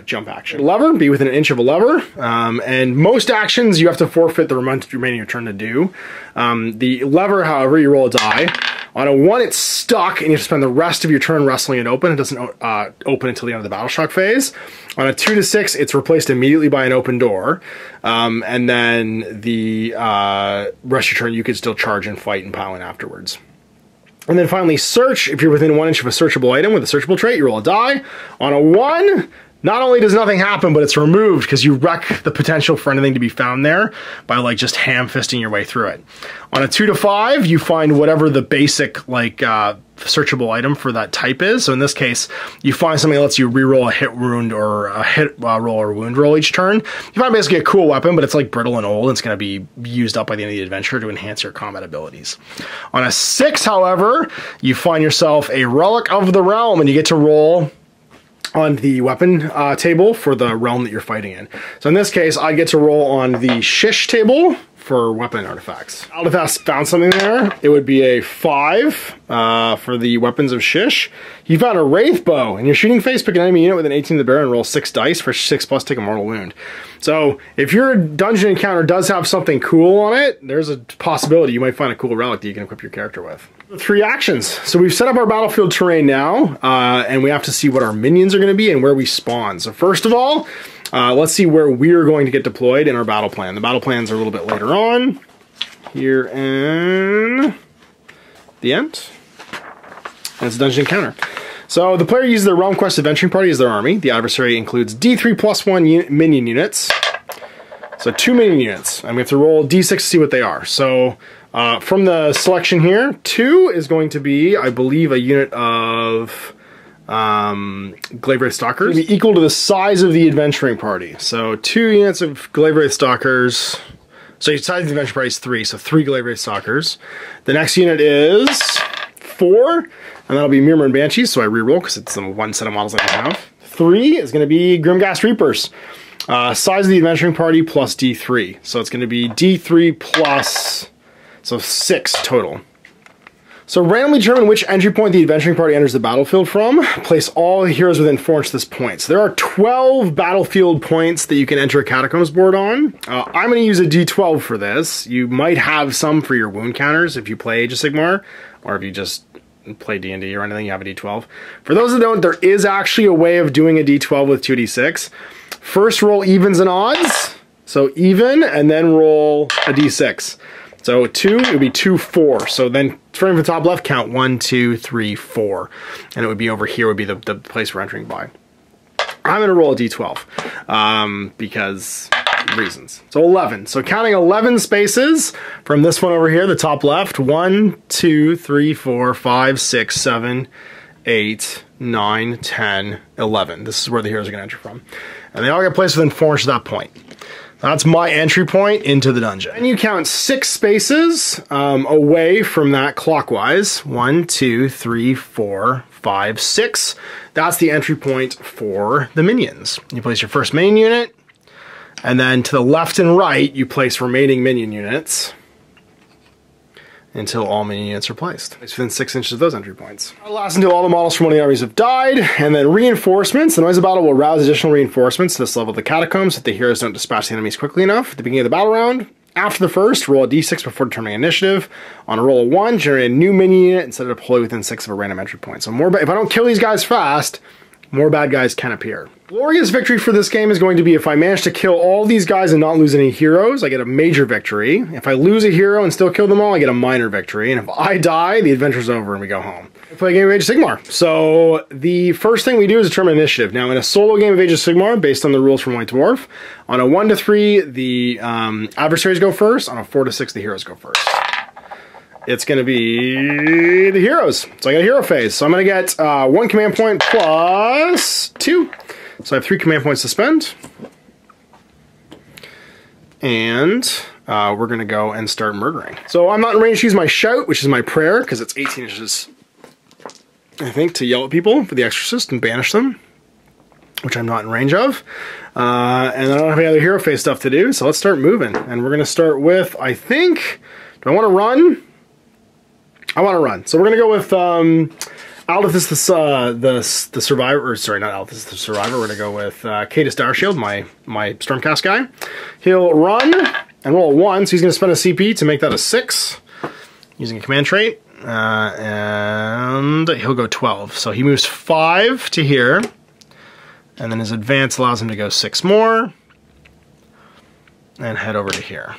jump action. Lever, be within an inch of a lever, and most actions you have to forfeit the remaining your turn to do. The lever, however, you roll a die. On a 1, it's stuck, and you have to spend the rest of your turn wrestling it open. It doesn't open until the end of the battle shock phase. On a 2 to 6, it's replaced immediately by an open door. And then the rest of your turn, you can still charge and fight and pile in afterwards. And then finally, search. If you're within 1 inch of a searchable item with a searchable trait, you roll a die. On a 1, not only does nothing happen, but it's removed because you wreck the potential for anything to be found there by like just ham-fisting your way through it. On a 2 to 5, you find whatever the basic like searchable item for that type is. So in this case, you find something that lets you reroll a hit wound or a hit roll or wound roll each turn. You find basically a cool weapon, but it's like brittle and old. And it's going to be used up by the end of the adventure to enhance your combat abilities. On a 6, however, you find yourself a Relic of the Realm, and you get to roll on the weapon table for the realm that you're fighting in. So in this case, I get to roll on the Shish table for weapon artifacts. Aldethas found something there. It would be a 5 for the weapons of Shish. You found a Wraith Bow. In your shooting phase, pick an enemy unit with an 18 to the bear and roll 6 dice. For 6+, take a mortal wound. So if your dungeon encounter does have something cool on it, there's a possibility you might find a cool relic that you can equip your character with. 3 actions. So we've set up our battlefield terrain now, and we have to see what our minions are going to be and where we spawn. So first of all, let's see where we're going to get deployed in our battle plan. The battle plans are a little bit later on, here in the end. And it's a dungeon encounter. So the player uses their Realm Quest Adventuring Party as their army. The adversary includes D3+1 minion units. So 2 minion units, and we have to roll D6 to see what they are. So from the selection here, 2 is going to be, I believe, a unit of Glaive Wraith Stalkers. It'll be equal to the size of the adventuring party. So 2 units of Glaive Wraith Stalkers. So your size of the adventuring party is 3, so 3 Glaive Wraith Stalkers. The next unit is 4, and that'll be Mirror and Banshees, so I reroll because it's the one set of models I don't have. 3 is going to be Grimghast Reapers. Size of the adventuring party plus D3. So it's going to be D3 plus, so 6 total. So randomly determine which entry point the adventuring party enters the battlefield from. Place all the heroes within 4 inches of this point. So there are 12 battlefield points that you can enter a catacombs board on. I'm going to use a D12 for this. You might have some for your wound counters if you play Age of Sigmar, or if you just play D&D or anything, you have a D12. For those that don't, there is actually a way of doing a D12 with 2D6. First roll evens and odds. So even, and then roll a D6. So 2, it would be 2, 4. So then starting from the top left, count 1, 2, 3, 4. And it would be over here would be the place we're entering by. I'm going to roll a D12 because reasons. So 11. So counting 11 spaces from this one over here, the top left. 1, 2, 3, 4, 5, 6, 7, 8, 9, 10, 11. This is where the heroes are going to enter from. And they all get placed within 4 inches of that point. That's my entry point into the dungeon. And you count 6 spaces away from that clockwise. 1, 2, 3, 4, 5, 6. That's the entry point for the minions. You place your first minion unit, and then to the left and right, you place remaining minion units until all minion units are placed. It's within 6 inches of those entry points. It'll last until all the models from one of the armies have died, and then reinforcements. The noise of battle will rouse additional reinforcements to this level of the catacombs if the heroes don't dispatch the enemies quickly enough. At the beginning of the battle round, after the first, roll a d6 before determining initiative. On a roll of 1, generate a new minion unit and set it to deploy within 6 of a random entry point. So if I don't kill these guys fast, more bad guys can appear. Glorious victory for this game is going to be if I manage to kill all these guys and not lose any heroes, I get a major victory. If I lose a hero and still kill them all, I get a minor victory. And if I die, the adventure's over and we go home. I play a game of Age of Sigmar. So the first thing we do is determine initiative. Now in a solo game of Age of Sigmar, based on the rules from White Dwarf, on a 1 to 3, the adversaries go first. On a 4 to 6, the heroes go first. It's going to be the heroes. So I got a hero phase. So I'm going to get 1 command point plus 2. So I have 3 command points to spend. And we're going to go and start murdering. So I'm not in range to use my shout, which is my prayer, because it's 18 inches, I think, to yell at people for the exorcist and banish them, which I'm not in range of. And I don't have any other hero phase stuff to do, so let's start moving. And we're going to start with, I think, do I want to run? I want to run. So we're going to go with Aldithus the Survivor, or sorry, not Aldithus the Survivor. We're going to go with Cadus Darshield, my Stormcast guy. He'll run and roll a 1, so he's going to spend a CP to make that a 6, using a command trait. And he'll go 12. So he moves 5 to here, and then his advance allows him to go 6 more, and head over to here.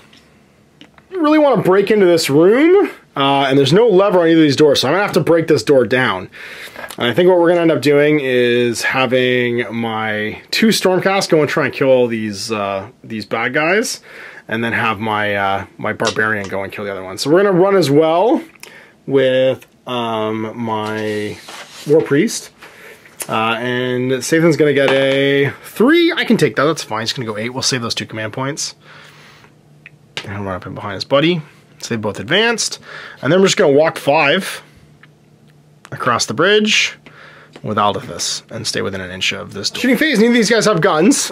You really want to break into this room. And there's no lever on either of these doors, so I'm going to have to break this door down. And I think what we're going to end up doing is having my 2 Stormcasts go and try and kill all these bad guys, and then have my my Barbarian go and kill the other one. So we're going to run as well with my War Priest. And Sathan's going to get a 3. I can take that, that's fine. He's going to go 8. We'll save those 2 command points. And run up in behind his buddy. So they both advanced, and then we're just going to walk 5 across the bridge with Aldithus and stay within an inch of this door. Shooting phase, neither of these guys have guns,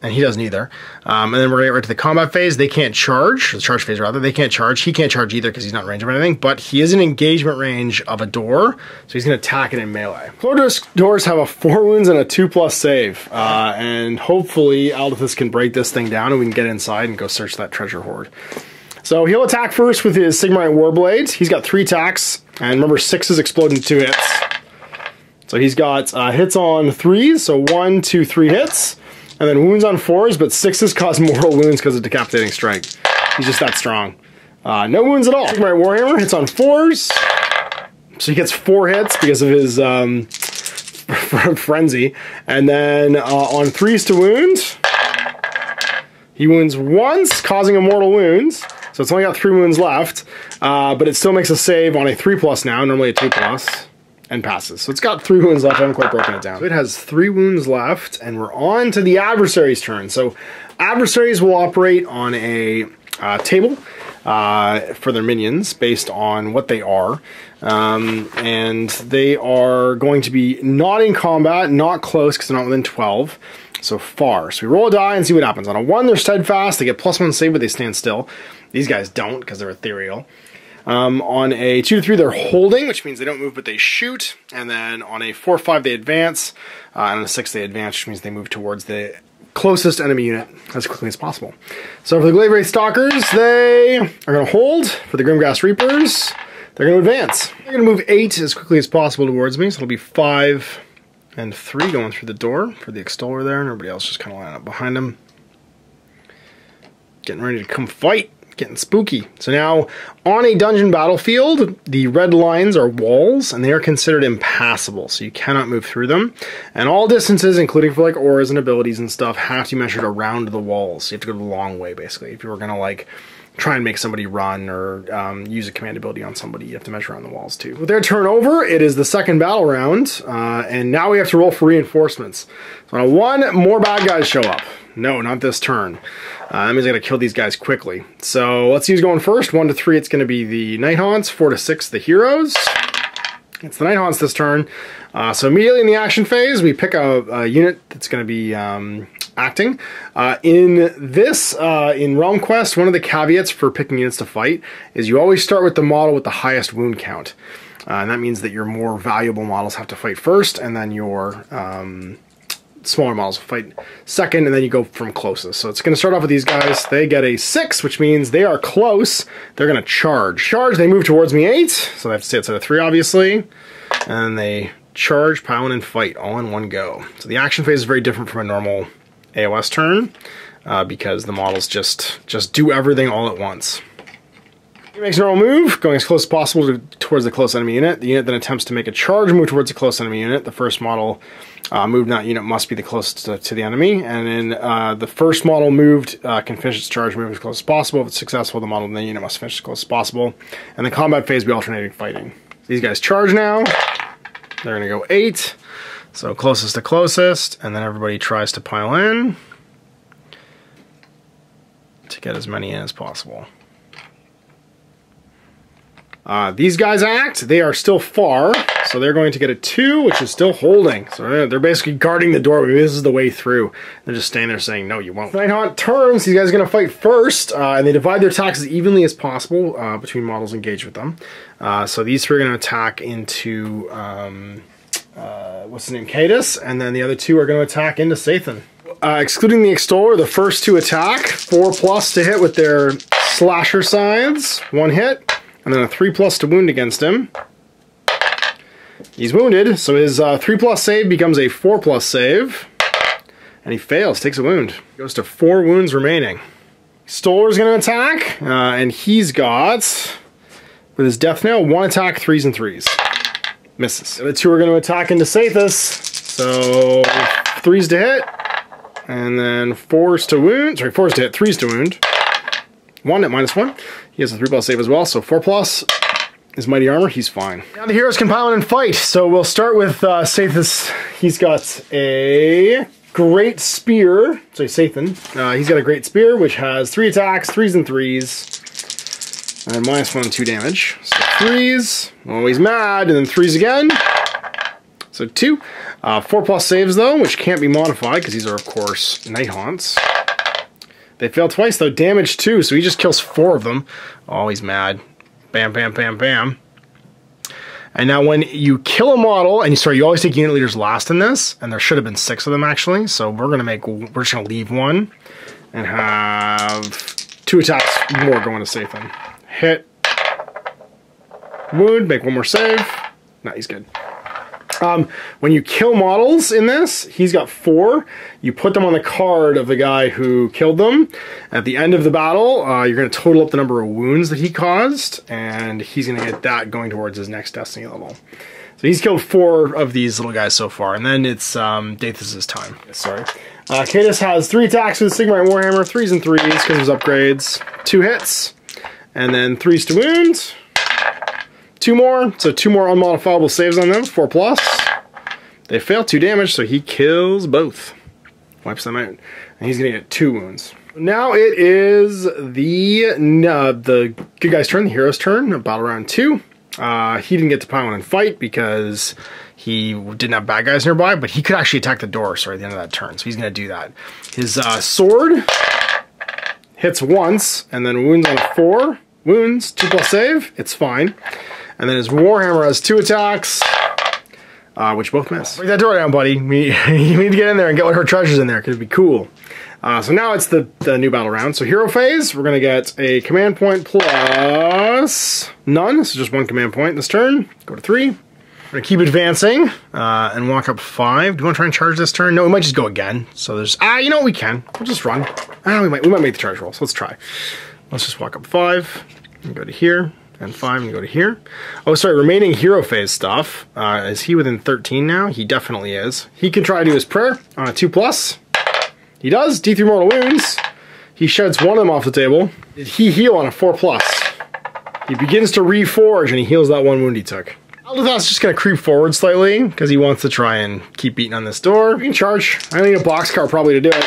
and he doesn't either. And then we're going to get right to the combat phase. They can't charge, the charge phase rather, they can't charge. He can't charge either because he's not in range of anything, but he is in engagement range of a door, so he's going to attack it in melee. Floor doors have a 4 wounds and a 2+ save, and hopefully Aldithus can break this thing down and we can get inside and go search that treasure hoard. So he'll attack first with his Sigmar Warblade. He's got 3 attacks, and remember 6s explode into 2 hits. So he's got hits on 3s, so 1, 2, 3 hits. And then wounds on 4s, but 6s cause mortal wounds because of decapitating strike. He's just that strong. No wounds at all. Sigmar Warhammer hits on 4s. So he gets 4 hits because of his frenzy. And then on 3s to wound, he wounds once, causing a mortal wound. So it's only got 3 wounds left. But it still makes a save on a 3+ now, normally a 2+. And passes. So it's got 3 wounds left. I haven't quite broken it down. So it has 3 wounds left, and we're on to the adversary's turn. So adversaries will operate on a table for their minions based on what they are. And they are going to be not in combat, not close because they're not within 12. so far. So we roll a die and see what happens. On a 1, they're steadfast. They get +1 save, but they stand still. These guys don't because they're ethereal. On a 2 to 3, they're holding, which means they don't move, but they shoot. And then on a 4 or 5, they advance. And on a 6, they advance, which means they move towards the closest enemy unit as quickly as possible. So for the Glaive Wraith Stalkers, they are going to hold. For the Grimgrass Reapers, they're going to advance. They're going to move 8 as quickly as possible towards me, so it'll be 5 and 3 going through the door for the Extoller there, and everybody else just kind of lining up behind them. Getting ready to come fight. Getting spooky. So now, on a dungeon battlefield, the red lines are walls, and they are considered impassable, so you cannot move through them. And all distances, including for like auras and abilities and stuff, have to be measured around the walls. So you have to go the long way, basically. If you were going to like try and make somebody run or use a command ability on somebody, you have to measure around the walls too. With their turn over, it is the second battle round, and now we have to roll for reinforcements. So on a 1, more bad guys show up. No, not this turn. That means I gotta kill these guys quickly. So let's see who's going first. 1 to 3, it's gonna be the Nighthaunt's. 4 to 6, the Heroes. It's the Nighthaunt's this turn. So immediately in the action phase, we pick a unit that's gonna be acting. In Realm Quest, one of the caveats for picking units to fight is you always start with the model with the highest wound count. And that means that your more valuable models have to fight first, and then your smaller models will fight second, and then you go from closest. So it's going to start off with these guys. They get a 6, which means they are close. They're going to charge. Charge, they move towards me 8, so they have to stay outside of 3, obviously. And they charge, pile in, and fight all in one go. So the action phase is very different from a normal AOS turn, because the models just do everything all at once. He makes a normal move, going as close as possible towards the close enemy unit. The unit then attempts to make a charge move towards the close enemy unit. The first model moved in that unit must be the closest to the enemy. And then the first model moved can finish its charge move as close as possible. If it's successful, the model in the unit must finish as close as possible. And the combat phase, we alternating fighting. These guys charge now. They're going to go 8. So closest to closest. And then everybody tries to pile in to get as many in as possible. These guys act. They are still far, so they're going to get a 2, which is still holding. So they're basically guarding the doorway. This is the way through. They're just standing there saying, no, you won't. Nighthaunt turns. These guys are going to fight first, and they divide their attacks as evenly as possible between models engaged with them. So these 3 are going to attack into, what's his name, Cadus, and then the other 2 are going to attack into Sathan. Excluding the Extoller, the first 2 attack. 4+ to hit with their slasher scythes. 1 hit. And then a 3+ to wound against him. He's wounded, so his 3+ save becomes a 4+ save. And he fails, takes a wound. Goes to 4 wounds remaining. Stoller's going to attack, and he's got, with his death nail, 1 attack, 3s and 3s. Misses. The 2 are going to attack into Sathus, so 3s to hit, and then 4s to wound. Sorry, 4s to hit, 3s to wound. 1 at -1. He has a 3+ save as well, so 4+ is Mighty Armor, he's fine. Now the heroes can pile in and fight, so we'll start with Sathus. He's got a Great Spear, sorry, Sathan. He's got a Great Spear, which has 3 attacks, 3s and 3s, and -1 and 2 damage. So 3s, oh, he's mad, and then 3s again. So 2. 4+ saves though, which can't be modified, because these are of course Nighthaunts. They fail twice, though. Damage 2, so he just kills 4 of them. Oh, he's mad. Bam, bam, bam, bam. And now when you kill a model, and you always take unit leaders last in this, and there should have been 6 of them, actually. So we're just going to leave 1, and have 2 attacks more going to Sathan. Hit. Wound, make 1 more save. No, he's good. When you kill models in this, he's got 4. You put them on the card of the guy who killed them. At the end of the battle, you're going to total up the number of wounds that he caused, and he's going to get that going towards his next Destiny level. So he's killed 4 of these little guys so far, and then it's Dathus' time. Sorry. Cadus has 3 attacks with Sigmar and Warhammer, 3s and 3s because of his upgrades. 2 hits, and then 3s to wound. 2 more, so 2 more unmodifiable saves on them, 4+. They fail 2 damage, so he kills both. Wipes them out. And he's going to get 2 wounds. Now it is the good guy's turn, the hero's turn, battle round 2. He didn't get to pile on and fight because he didn't have bad guys nearby, but he could actually attack the door, sorry, at the end of that turn, so he's going to do that. His sword hits once, and then wounds on a 4. Wounds, 2+ save, it's fine. And then his Warhammer has 2 attacks, which both miss. Break that door down, buddy. You need to get in there and get one of her treasures in there, because it'd be cool. So now it's the new battle round. So hero phase, we're going to get a command point plus none, so just 1 command point this turn. Go to 3. We're going to keep advancing and walk up 5. Do you want to try and charge this turn? No, we might just go again. So there's, you know what, we can. We'll just run. We might make the charge roll, so let's try. Let's just walk up 5 and go to here, and 5 and go to here. Oh, sorry, remaining hero phase stuff. Is he within 13 now? He definitely is. He can try to do his prayer on a 2+. He does, D3 mortal wounds. He sheds 1 of them off the table. Did he heal on a 4+? He begins to reforge and he heals that 1 wound he took. Aldath's just going to creep forward slightly because he wants to try and keep beating on this door. We can charge. I need a boxcar probably to do it.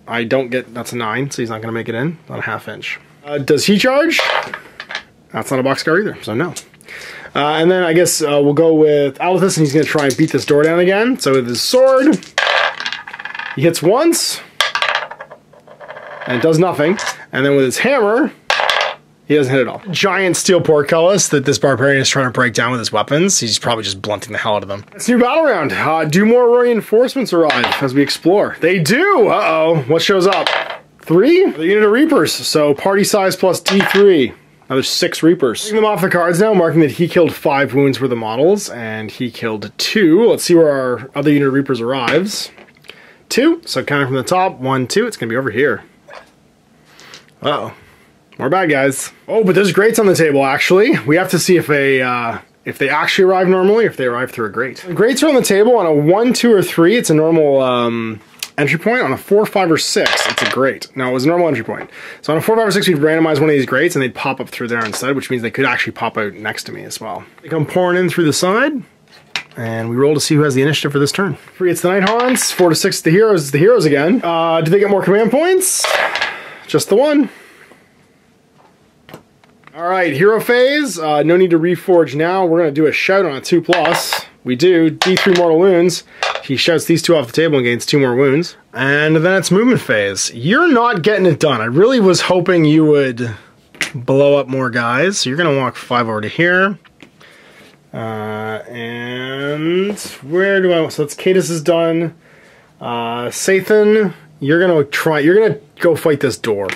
I don't get, that's a 9, so he's not going to make it in. Not a ½ inch. Does he charge? That's not a boxcar either, so no. And then I guess we'll go with Aldath, and he's going to try and beat this door down again. So with his sword, he hits once, and does nothing. And then with his hammer, he doesn't hit at all. Giant steel portcullis that this barbarian is trying to break down with his weapons. He's probably just blunting the hell out of them. It's new battle round. Do more reinforcements arrive as we explore? They do! Uh-oh. What shows up? 3? The unit of Reapers. So party size plus D3. Now there's 6 Reapers. Taking them off the cards now, marking that he killed 5 wounds worth of models, and he killed 2. Let's see where our other unit of Reapers arrives. 2. So counting from the top, 1, 2. It's going to be over here. Uh-oh. More bad guys. Oh, but there's grates on the table, actually. We have to see if they actually arrive normally, or if they arrive through a grate. The grates are on the table on a 1, 2, or 3. It's a normal entry point. On a 4, 5, or 6, it's a grate. No, it was a normal entry point. So on a 4, 5, or 6, we'd randomize one of these grates, and they'd pop up through there instead, which means they could actually pop out next to me as well. They come pouring in through the side, and we roll to see who has the initiative for this turn. 3, it's the Nighthawks. 4 to 6, the heroes. It's the heroes again. Do they get more command points? Just the 1. Alright, hero phase, no need to reforge now. We're going to do a shout on a 2+. We do, D3 mortal wounds. He shouts these 2 off the table and gains 2 more wounds. And then it's movement phase. You're not getting it done. I really was hoping you would blow up more guys. So you're going to walk 5 over to here. And where do I, so that's Cadus is done. Sathan, you're going to go fight this door.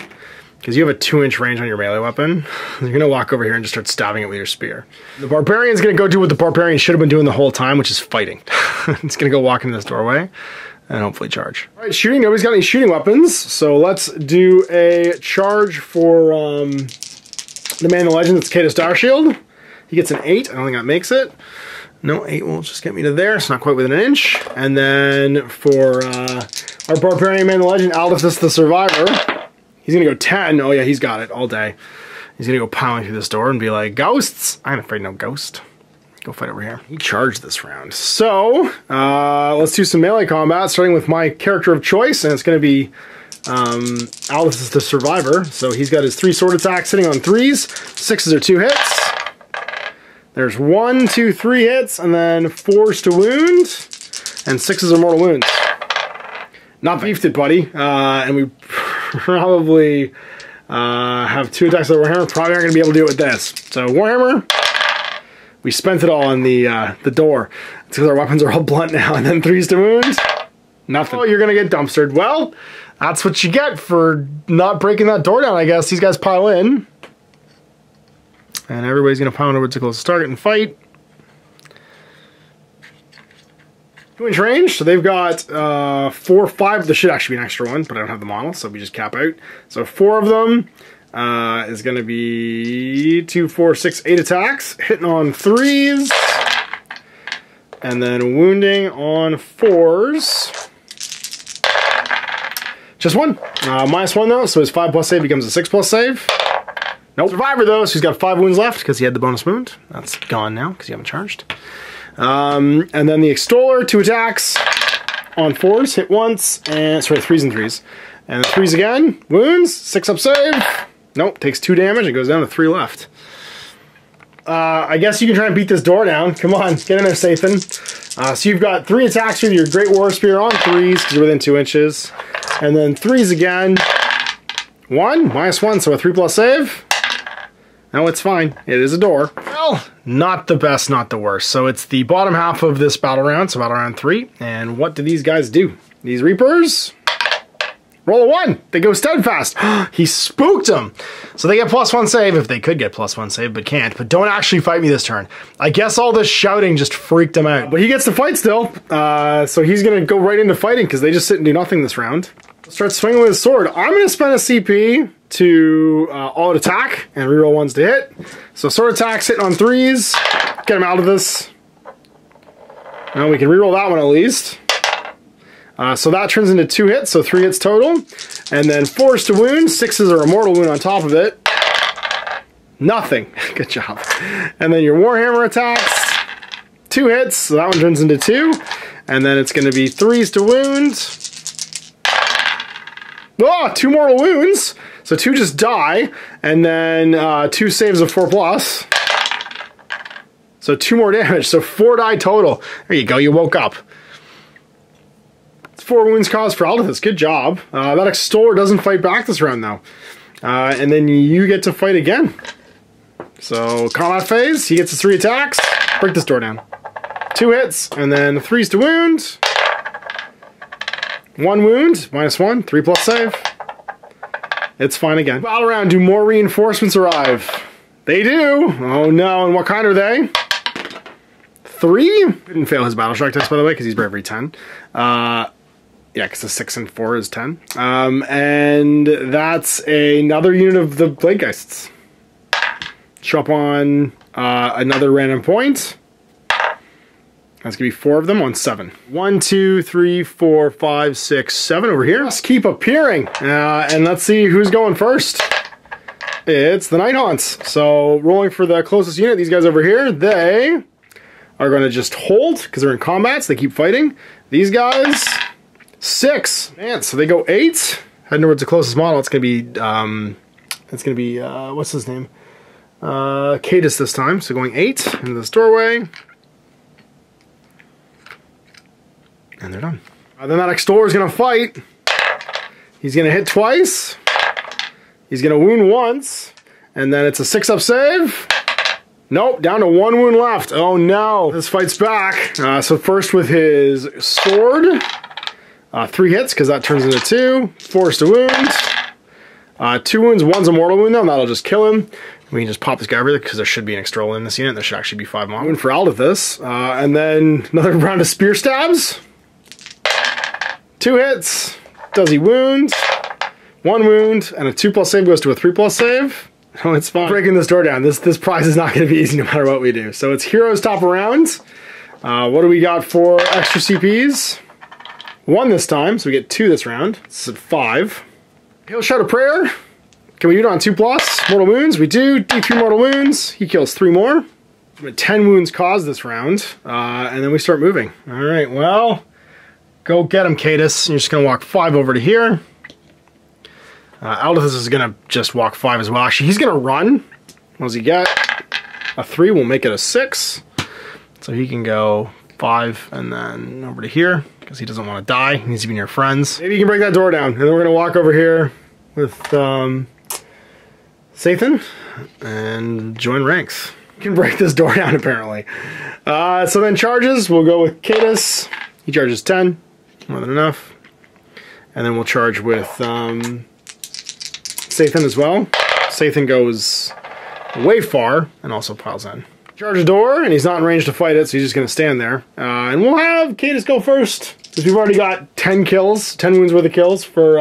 Because you have a 2-inch range on your melee weapon. You're going to walk over here and just start stabbing it with your spear. The barbarian's going to go do what the barbarian should have been doing the whole time, which is fighting. It's going to go walk into this doorway and hopefully charge. All right, shooting. Nobody's got any shooting weapons. So let's do a charge for the man, the legend. That's Cadus Darshield. He gets an 8. I don't think that makes it. No, 8 will just get me to there. It's not quite within an inch. And then for our barbarian man, the legend, Aldath the Survivor. He's going to go 10. Oh, yeah, he's got it all day. He's going to go piling through this door and be like, ghosts? I ain't afraid no ghost. Go fight over here. He charged this round. So, let's do some melee combat, starting with my character of choice, and it's going to be Aldath the Survivor. So he's got his 3 sword attacks sitting on 3s. 6s are 2 hits. There's 1, 2, 3 hits, and then 4s to wound, and 6s are mortal wounds. Not beefed it, buddy. And we probably have 2 attacks with Warhammer. Probably aren't going to be able to do it with this. So Warhammer, we spent it all on the door. It's because our weapons are all blunt now. And then 3s to wound, nothing. Oh, you're going to get dumpstered. Well, that's what you get for not breaking that door down, I guess. These guys pile in. And everybody's going to pile over to the closest target and fight. 2-inch range, so they've got 4, 5. There should actually be an extra one, but I don't have the model, so we just cap out. So 4 of them is going to be 2, 4, 6, 8 attacks, hitting on 3s, and then wounding on 4s. Just 1. -1 though, so his 5+ save becomes a 6+ save. Nope. Survivor though, so he's got 5 wounds left because he had the bonus wound. That's gone now because you haven't charged. And then the Extoller, 2 attacks on 4s, hit once, and sorry, 3s and 3s. And 3s again, wounds, 6 up save. Nope, takes 2 damage, it goes down to 3 left. I guess you can try and beat this door down. Come on, get in there, Sathan. So you've got 3 attacks with your Great War Spear on 3s, because you're within 2 inches. And then 3s again. 1, -1, so a 3+ save. No, it's fine. It is a door. Well, not the best, not the worst. So it's the bottom half of this battle round, so battle round 3. And what do these guys do? These Reapers roll a 1. They go steadfast. He spooked them. So they get +1 save, if they could get +1 save, but can't. But don't actually fight me this turn. I guess all this shouting just freaked him out. But he gets to fight still. So he's going to go right into fighting because they just sit and do nothing this round. Start swinging with his sword. I'm going to spend a CP to all-out attack and reroll 1s to hit. So sword attack sitting on 3s. Get him out of this. Now we can reroll that one at least. So that turns into 2 hits, so 3 hits total. And then 4s to wound, 6s are a mortal wound on top of it. Nothing. Good job. And then your Warhammer attacks, 2 hits, so that one turns into 2. And then it's going to be 3s to wound. Oh, 2 mortal wounds. So 2 just die, and then 2 saves of 4+. So 2 more damage, so 4 die total. There you go, you woke up. 4 wounds caused for Aldithus. Good job. That Extoller doesn't fight back this round, though. And then you get to fight again. So, combat phase, he gets his 3 attacks. Break this door down. 2 hits, and then 3s to wound. 1 wound, -1, 3+ save. It's fine again. Battle round, do more reinforcements arrive? They do. Oh no, and what kind are they? 3? Didn't fail his battle strike test, by the way, because he's bravery 10. Yeah, because the 6 and 4 is 10. And that's another unit of the Bladegeists. Show up on another random point. That's going to be 4 of them on 7. 1, 2, 3, 4, 5, 6, 7 over here. Just keep appearing. And let's see who's going first. It's the Night Haunts. So rolling for the closest unit, these guys over here, they are going to just hold because they're in combat, so they keep fighting. These guys, 6. Man, so they go 8. Heading towards the closest model. It's going to be, what's his name? Cadus this time. So going 8 into this doorway. And they're done. Then that Extoller is going to fight. He's going to hit twice. He's going to wound once. And then it's a 6-up save. Nope, down to 1 wound left. Oh no. This fights back. So first with his sword. 3 hits, because that turns into 2. 4s to wound. 2 wounds, 1's a mortal wound though, and that'll just kill him. We can just pop this guy over there, because there should be an Extoller in this unit. There should actually be 5 more. Wound for Aldithus. And then another round of spear stabs. 2 hits. Does he wound? 1 wound, and a 2+ save goes to a 3+ save. Oh, it's fine. Breaking this door down. This prize is not going to be easy no matter what we do. So it's Heroes top around. What do we got for extra CPs? 1 this time, so we get 2 this round. This is 5. He'll shout a prayer. Can we do it on 2+ mortal wounds? We do. D3 mortal wounds. He kills 3 more. 10 wounds caused this round, and then we start moving. All right, well, go get him, Cadus. You're just going to walk 5 over to here. Aldithus is going to just walk 5 as well. Actually, he's going to run. What does he get? A 3 will make it a 6. So he can go 5 and then over to here because he doesn't want to die. He needs to be near friends. Maybe you can break that door down. And then we're going to walk over here with Sathan and join ranks. You can break this door down apparently. So then charges, we'll go with Cadus. He charges 10, more than enough. And then we'll charge with Sathan as well. Sathan goes way far and also piles in. Charge a door, and he's not in range to fight it, so he's just going to stand there. And we'll have Cadus go first, because we've already got 10 kills, 10 wounds worth of kills for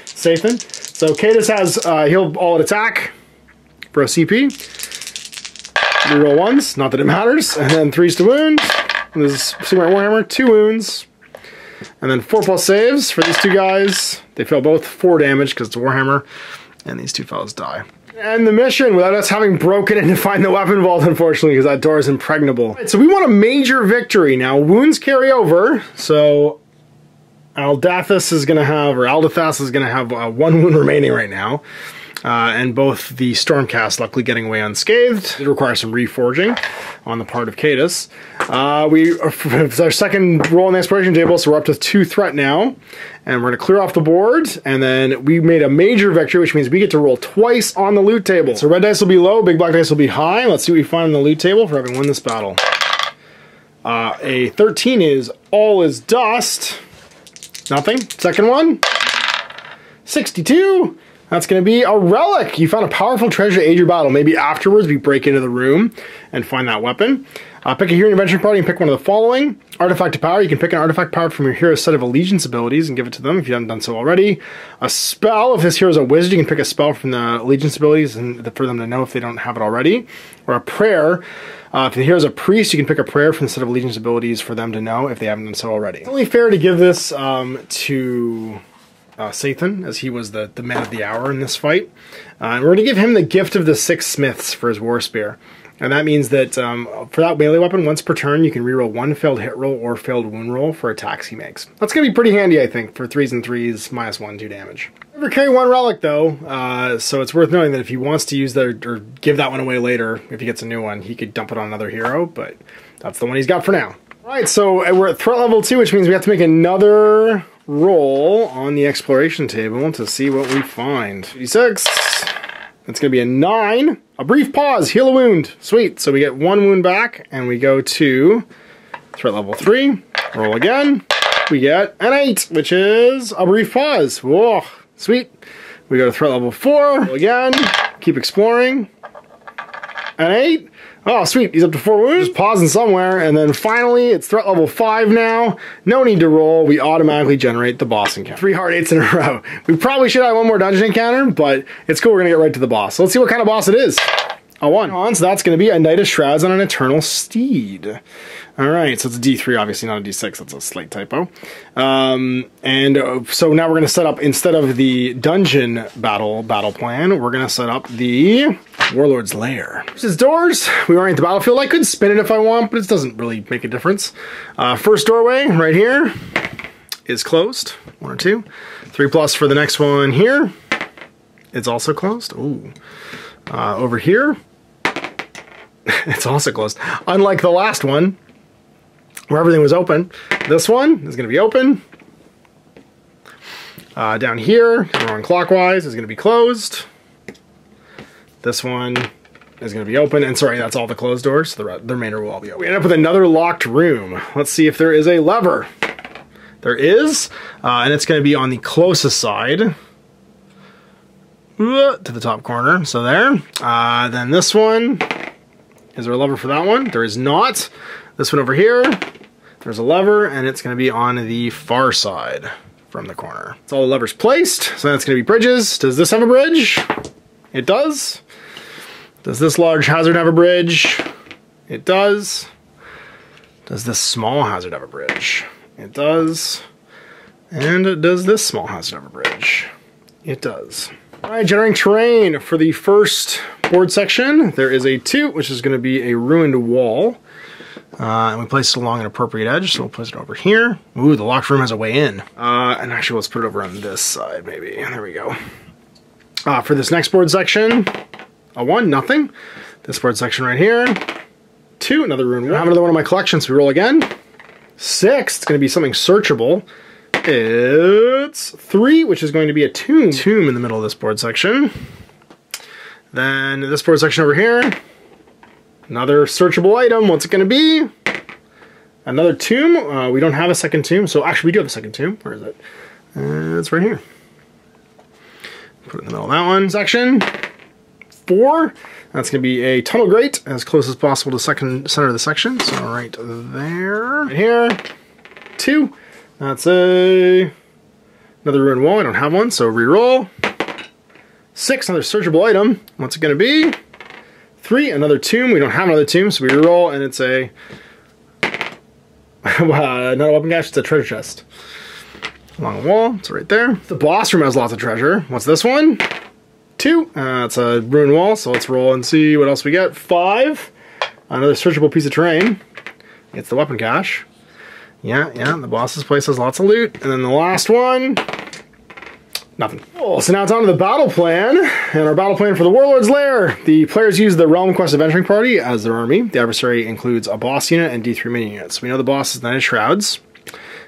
Sathan. So Cadus has, he'll all-out attack for a CP. Reroll 1s, not that it matters. And then 3s to wound. And this is Sigmar Warhammer, 2 wounds. And then 4+ saves for these 2 guys. They fail both 4 damage because it's a Warhammer. And these 2 fellas die. And the mission without us having broken in to find the weapon vault, unfortunately, because that door is impregnable. Right, so we want a major victory. Now, wounds carry over. So Aldithus is going to have, or Aldithus is going to have 1 wound remaining right now. and both the Stormcast luckily getting away unscathed. It requires some reforging on the part of Cadus. It's our second roll on the exploration table, so we're up to 2 threat now. And we're going to clear off the board, and then we made a major victory, which means we get to roll twice on the loot table. So red dice will be low, big black dice will be high. Let's see what we find on the loot table for having won this battle. A 13 is all is dust. Nothing. Second one, 62. That's going to be a relic. You found a powerful treasure to aid your battle. Maybe afterwards we break into the room and find that weapon. Pick a hero in your adventure party and pick one of the following. Artifact to power. You can pick an artifact powered from your hero's set of allegiance abilities and give it to them if you haven't done so already. A spell. If this hero is a wizard, you can pick a spell from the allegiance abilities and for them to know if they don't have it already. Or a prayer. If the hero is a priest, you can pick a prayer from the set of allegiance abilities for them to know if they haven't done so already. It's only fair to give this to Sathan, as he was the man of the hour in this fight. And we're going to give him the gift of the 6 smiths for his war spear. And that means that for that melee weapon, once per turn, you can reroll 1 failed hit roll or failed wound roll for attacks he makes. That's going to be pretty handy, I think, for 3s and 3s, -1, 2 damage. Never carry 1 relic, though, so it's worth knowing that if he wants to use that or give that one away later, if he gets a new one, he could dump it on another hero, but that's the one he's got for now. All right, so we're at threat level 2, which means we have to make another roll on the exploration table to see what we find. 86. It's going to be a 9. A brief pause. Heal a wound. Sweet. So we get 1 wound back, and we go to threat level 3. Roll again. We get an 8, which is a brief pause. Whoa. Sweet. We go to threat level 4. Roll again. Keep exploring. An 8. Oh, sweet. He's up to 4 wounds. Just pausing somewhere. And then finally, it's threat level 5 now. No need to roll. We automatically generate the boss encounter. 3 hard 8s in a row. We probably should have 1 more dungeon encounter, but it's cool. We're going to get right to the boss. So let's see what kind of boss it is. A 1. So that's going to be a Knight of Shrouds on an Eternal Steed. Alright, so it's a D3, obviously not a D6. That's a slight typo. So now we're going to set up, instead of the dungeon battle plan, we're going to set up the Warlord's Lair. Here's his doors. We orient the battlefield. I could spin it if I want, but it doesn't really make a difference. First doorway, right here, is closed. 1 or 2. 3+ for the next one here. It's also closed. Ooh. Over here, it's also closed. Unlike the last one, where everything was open, this one is going to be open. Down here, we're on clockwise, is going to be closed. This one is going to be open, and sorry, that's all the closed doors. The remainder will all be open. We end up with another locked room. Let's see if there is a lever. There is, and it's going to be on the closest side to the top corner. So there. Then this one. Is there a lever for that one? There is not. This one over here, there's a lever, and it's going to be on the far side from the corner. It's all the levers placed, so that's going to be bridges. Does this have a bridge? It does. Does this large hazard have a bridge? It does. Does this small hazard have a bridge? It does. And does this small hazard have a bridge? It does. All right, generating terrain for the first board section. There is a 2, which is going to be a ruined wall. And we place it along an appropriate edge, so we'll place it over here. Ooh, the locked room has a way in. And actually, let's put it over on this side, maybe. There we go. For this next board section, a 1, nothing. This board section right here, 2, another ruined wall. I have another one in my collection, so we roll again. 6, it's going to be something searchable. It's 3, which is going to be a tomb. Tomb in the middle of this board section. Then this board section over here, another searchable item. What's it going to be? Another tomb. We don't have a second tomb, so actually we do have a second tomb. Where is it? It's right here. Put it in the middle of that one. Section 4. That's going to be a tunnel grate, as close as possible to the center of the section. So right there. Right here. 2. That's another ruined wall. I don't have one, so reroll. 6, another searchable item. What's it going to be? 3, another tomb. We don't have another tomb, so we reroll, and it's a not a weapon cache, it's a treasure chest. Along the wall, it's right there. The boss room has lots of treasure. What's this one? 2. It's a ruined wall, so let's roll and see what else we get. 5, another searchable piece of terrain. It's the weapon cache. Yeah, the boss's place has lots of loot. And then the last one, Nothing. Cool. So now it's on to the battle plan, and our battle plan for the Warlord's Lair. The players use the Realm Quest Adventuring Party as their army. The adversary includes a boss unit and D3 mini units. We know the boss is Knight of Shrouds.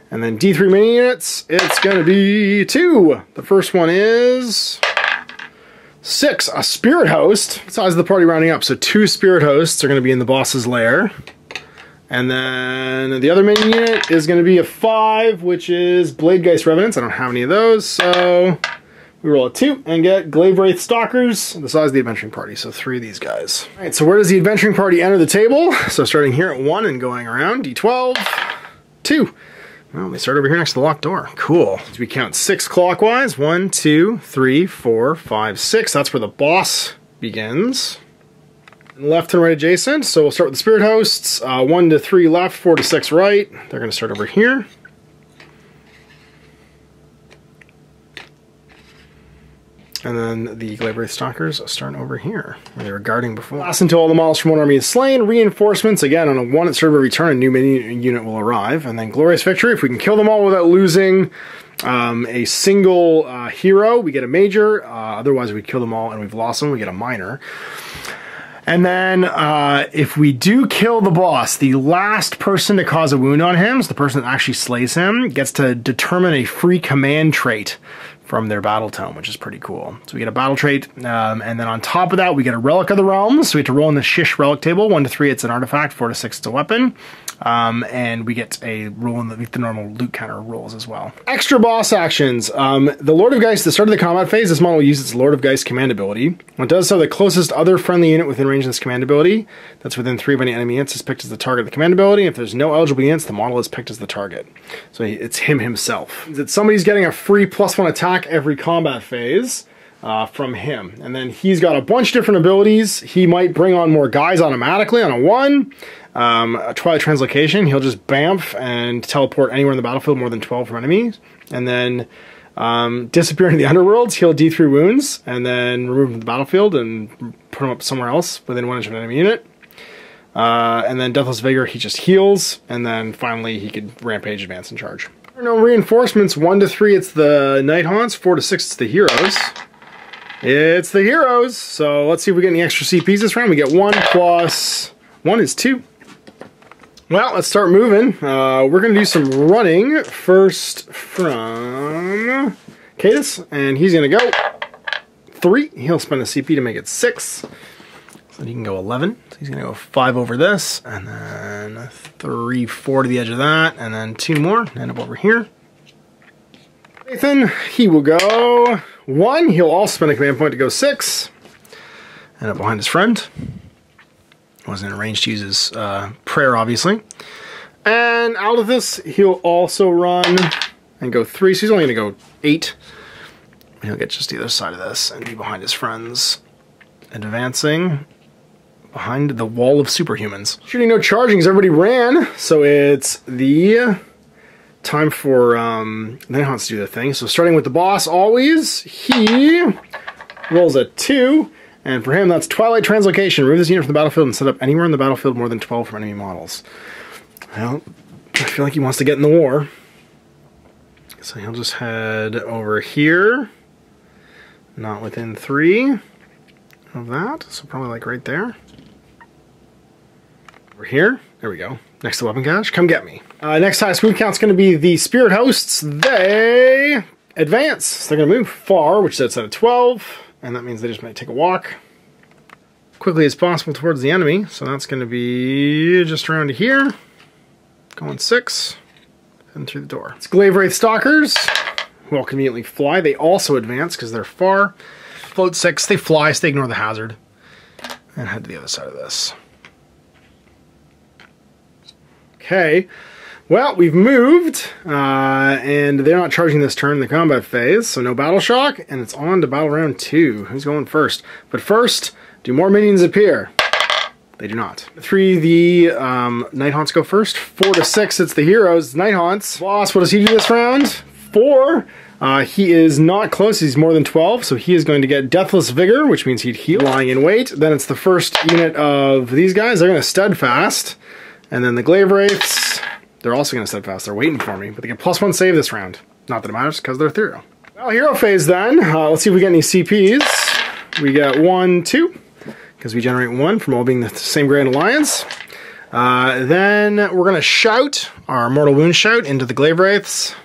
And then D3 mini units, it's going to be 2. The first one is 6, a Spirit Host. Size of the party rounding up, so 2 Spirit Hosts are going to be in the boss's lair. And then the other mini unit is going to be a 5, which is Bladegeist Revenants. I don't have any of those, so we roll a 2 and get Glaive Wraith Stalkers, the size of the adventuring party, so 3 of these guys. All right, so where does the adventuring party enter the table? So starting here at 1 and going around, D12, 2. Well, they start over here next to the locked door. Cool. So we count 6 clockwise. 1, 2, 3, 4, 5, 6. That's where the boss begins. Left and right adjacent, so we'll start with the Spirit Hosts. 1 to 3 left, 4 to 6 right. They're going to start over here. And then the Glaive Wraith Stalkers start over here, where they were guarding before. Last until all the models from one army is slain. Reinforcements, again, on a 1 at start of a return, a new mini unit will arrive. And then Glorious Victory, if we can kill them all without losing a single hero, we get a major. Otherwise, we kill them all and we've lost them, we get a minor. And then, if we do kill the boss, the last person to cause a wound on him, so the person that actually slays him, gets to determine a free command trait from their battle tome, which is pretty cool. So we get a battle trait, and then on top of that, we get a Relic of the Realms. So we have to roll in the Shish Relic table. 1 to 3, it's an artifact. 4 to 6, it's a weapon. And we get a roll in the normal loot counter rolls as well. Extra boss actions. The Lord of Geist, at the start of the combat phase, this model will use its Lord of Geist command ability. When it does so, the closest other friendly unit within range of this command ability, that's within 3 of any enemy units, is picked as the target of the command ability. If there's no eligible units, the model is picked as the target. So it's him himself. That somebody's getting a free +1 attack every combat phase. From him. And then he's got a bunch of different abilities. He might bring on more guys automatically on a 1. A Twilight Translocation, he'll just bamf and teleport anywhere in the battlefield more than 12 from enemies. And then disappear into the underworlds, heal D3 wounds, and then remove him from the battlefield and put him up somewhere else within 1 inch of an enemy unit. And then Deathless Vigor, he just heals, and then finally he could rampage, advance, and charge. No reinforcements. 1 to 3, it's the Night Haunts. 4 to 6, it's the Heroes. It's the Heroes. So let's see if we get any extra CPs this round. We get 1 plus 1 is 2. Well, let's start moving. We're going to do some running first from Cadus, and he's going to go 3. He'll spend a CP to make it 6. So he can go 11. So he's going to go 5 over this, and then 3, 4 to the edge of that, and then 2 more. End up over here. Nathan, he will go 1. He'll also spend a command point to go 6. End up behind his friend. Wasn't in range to use his prayer, obviously. And out of this, he'll also run and go 3. So he's only going to go 8. He'll get just the other side of this and be behind his friends. Advancing behind the wall of superhumans. Shooting, no charging, as everybody ran. So it's the time for Night Haunts to do the thing. So starting with the boss always, he rolls a 2. And for him, that's Twilight Translocation. Remove this unit from the battlefield and set up anywhere in the battlefield more than 12 from enemy models. Well, I feel like he wants to get in the war. So he'll just head over here. Not within 3 of that. So probably like right there. Over here. There we go. Next to Weapon Cache. Come get me. Next highest move count is going to be the Spirit Hosts. They advance. So they're going to move far, which sets at a 12. And that means they just might take a walk quickly as possible towards the enemy. So that's going to be just around here. Going 6. And through the door. It's Glaive Wraith Stalkers, who will conveniently fly. They also advance because they're far. Float 6. They fly, so they ignore the hazard. And head to the other side of this. Okay. Well, we've moved, and they're not charging this turn in the combat phase, so no battle shock, and it's on to battle round 2. Who's going first? But first, do more minions appear? They do not. 3, the Night Haunts go first. 4 to 6, it's the Heroes. Night Haunts. Boss, what does he do this round? 4. He is not close. He's more than 12, so he is going to get Deathless Vigor, which means he'd heal. Lying in wait. Then it's the first unit of these guys. They're going to Steadfast. And then the Glaive Wraiths, they're also going to Steadfast. They're waiting for me, but they get +1 save this round. Not that it matters, because they're ethereal. Well, hero phase then. Let's see if we get any CPs. We got 1, 2, because we generate 1 from all being the same Grand Alliance. Then we're going to shout our Mortal Wound shout into the Glaive Wraiths.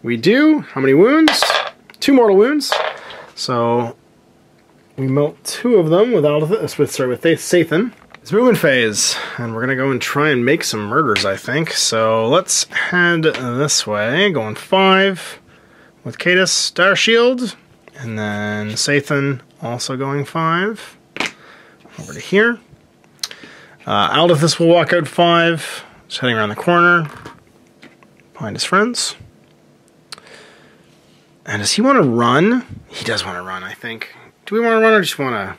We do. How many wounds? 2 mortal wounds. So we melt 2 of them with Sathan. It's movement phase, and we're gonna go and try and make some murders, I think. So let's head this way, going 5 with Cadus, Dire Shield, and then Sathan also going 5 over to here. Aldithus will walk out 5, just heading around the corner behind his friends. And does he want to run? He does want to run, I think. Do we want to run or just want to...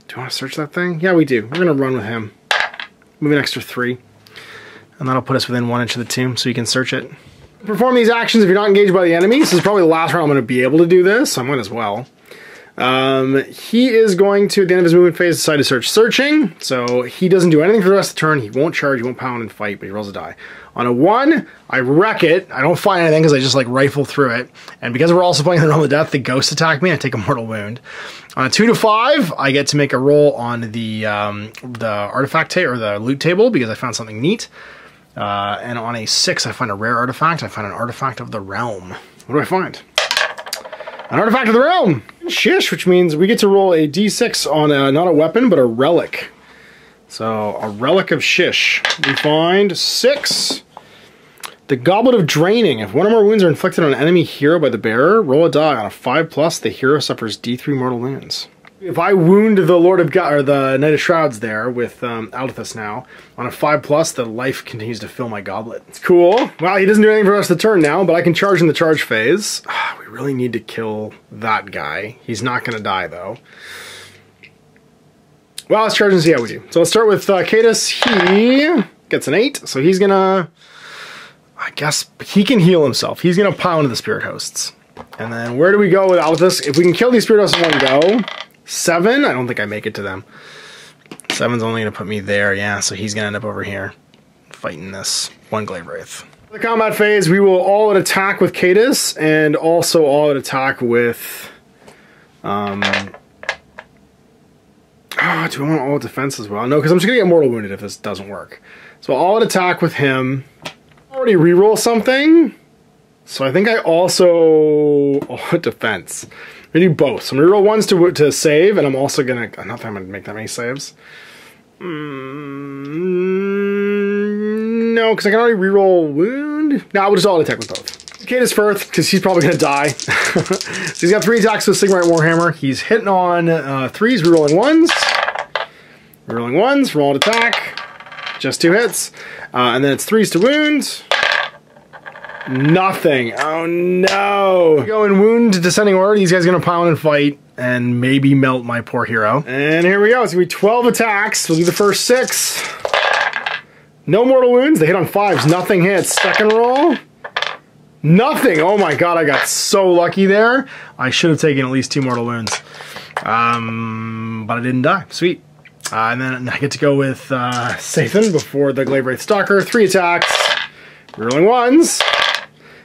Do you want to search that thing? Yeah, we do. We're going to run with him. Move an extra 3. And that'll put us within 1 inch of the tomb, so you can search it. Perform these actions if you're not engaged by the enemy. This is probably the last round I'm going to be able to do this, so I might as well. He is going to, at the end of his movement phase, decide to search searching. So he doesn't do anything for the rest of the turn. He won't charge, he won't pound and fight, but he rolls a die. On a 1, I wreck it. I don't find anything because I just like rifle through it. And because we're also playing the Realm of Death, the ghosts attack me, I take a mortal wound. On a 2 to 5, I get to make a roll on the artifact table or the loot table because I found something neat. And on a 6, I find a rare artifact. I find an artifact of the realm. What do I find? An artifact of the realm! Shish, which means we get to roll a d6 on a, not a weapon, but a relic. So, a relic of Shish. We find 6. The Goblet of Draining. If 1 or more wounds are inflicted on an enemy hero by the bearer, roll a die. On a 5+, the hero suffers d3 mortal wounds. If I wound the Lord of God, or the Knight of Shrouds there with Aldithus now, on a 5+, the life continues to fill my goblet. It's cool. Well, he doesn't do anything for the rest of the turn now, but I can charge in the charge phase. We really need to kill that guy. He's not going to die, though. Well, let's charge and see how we do. So let's start with Cadus. He gets an 8, so he's going to... I guess he can heal himself. He's going to pound the Spirit Hosts. And then where do we go with Aldithus? If we can kill these Spirit Hosts in one go... 7? I don't think I make it to them. 7's only going to put me there, yeah, so he's going to end up over here fighting this 1 Glaive Wraith. For the combat phase, we will all-out attack with Cadus and also all-out attack with... do I want all-out defense as well? No, because I'm just going to get mortal wounded if this doesn't work. So all-out attack with him. I already reroll something, so I think I also all-out defense. I do both. So I'm going to roll 1s to save, and I'm also going to... Not that I'm going to make that many saves. No, because I can already reroll wound. No, we'll just all attack with both. Cadus first, because he's probably going to die. So he's got 3 attacks with Sigmar Warhammer. He's hitting on 3s, rerolling 1s. Rerolling 1s, roll an attack. Just 2 hits. And then it's 3s to wound. Nothing. Oh no. Go in wound descending order. These guys are going to pound and fight and maybe melt my poor hero. And here we go. It's going to be 12 attacks. We'll do the first 6. No mortal wounds. They hit on 5s. Nothing hits. Second roll. Nothing. Oh my god, I got so lucky there. I should have taken at least 2 mortal wounds. But I didn't die. Sweet. And then I get to go with Sathan before the Glaive Wraith Stalker. 3 attacks. Rerolling 1s.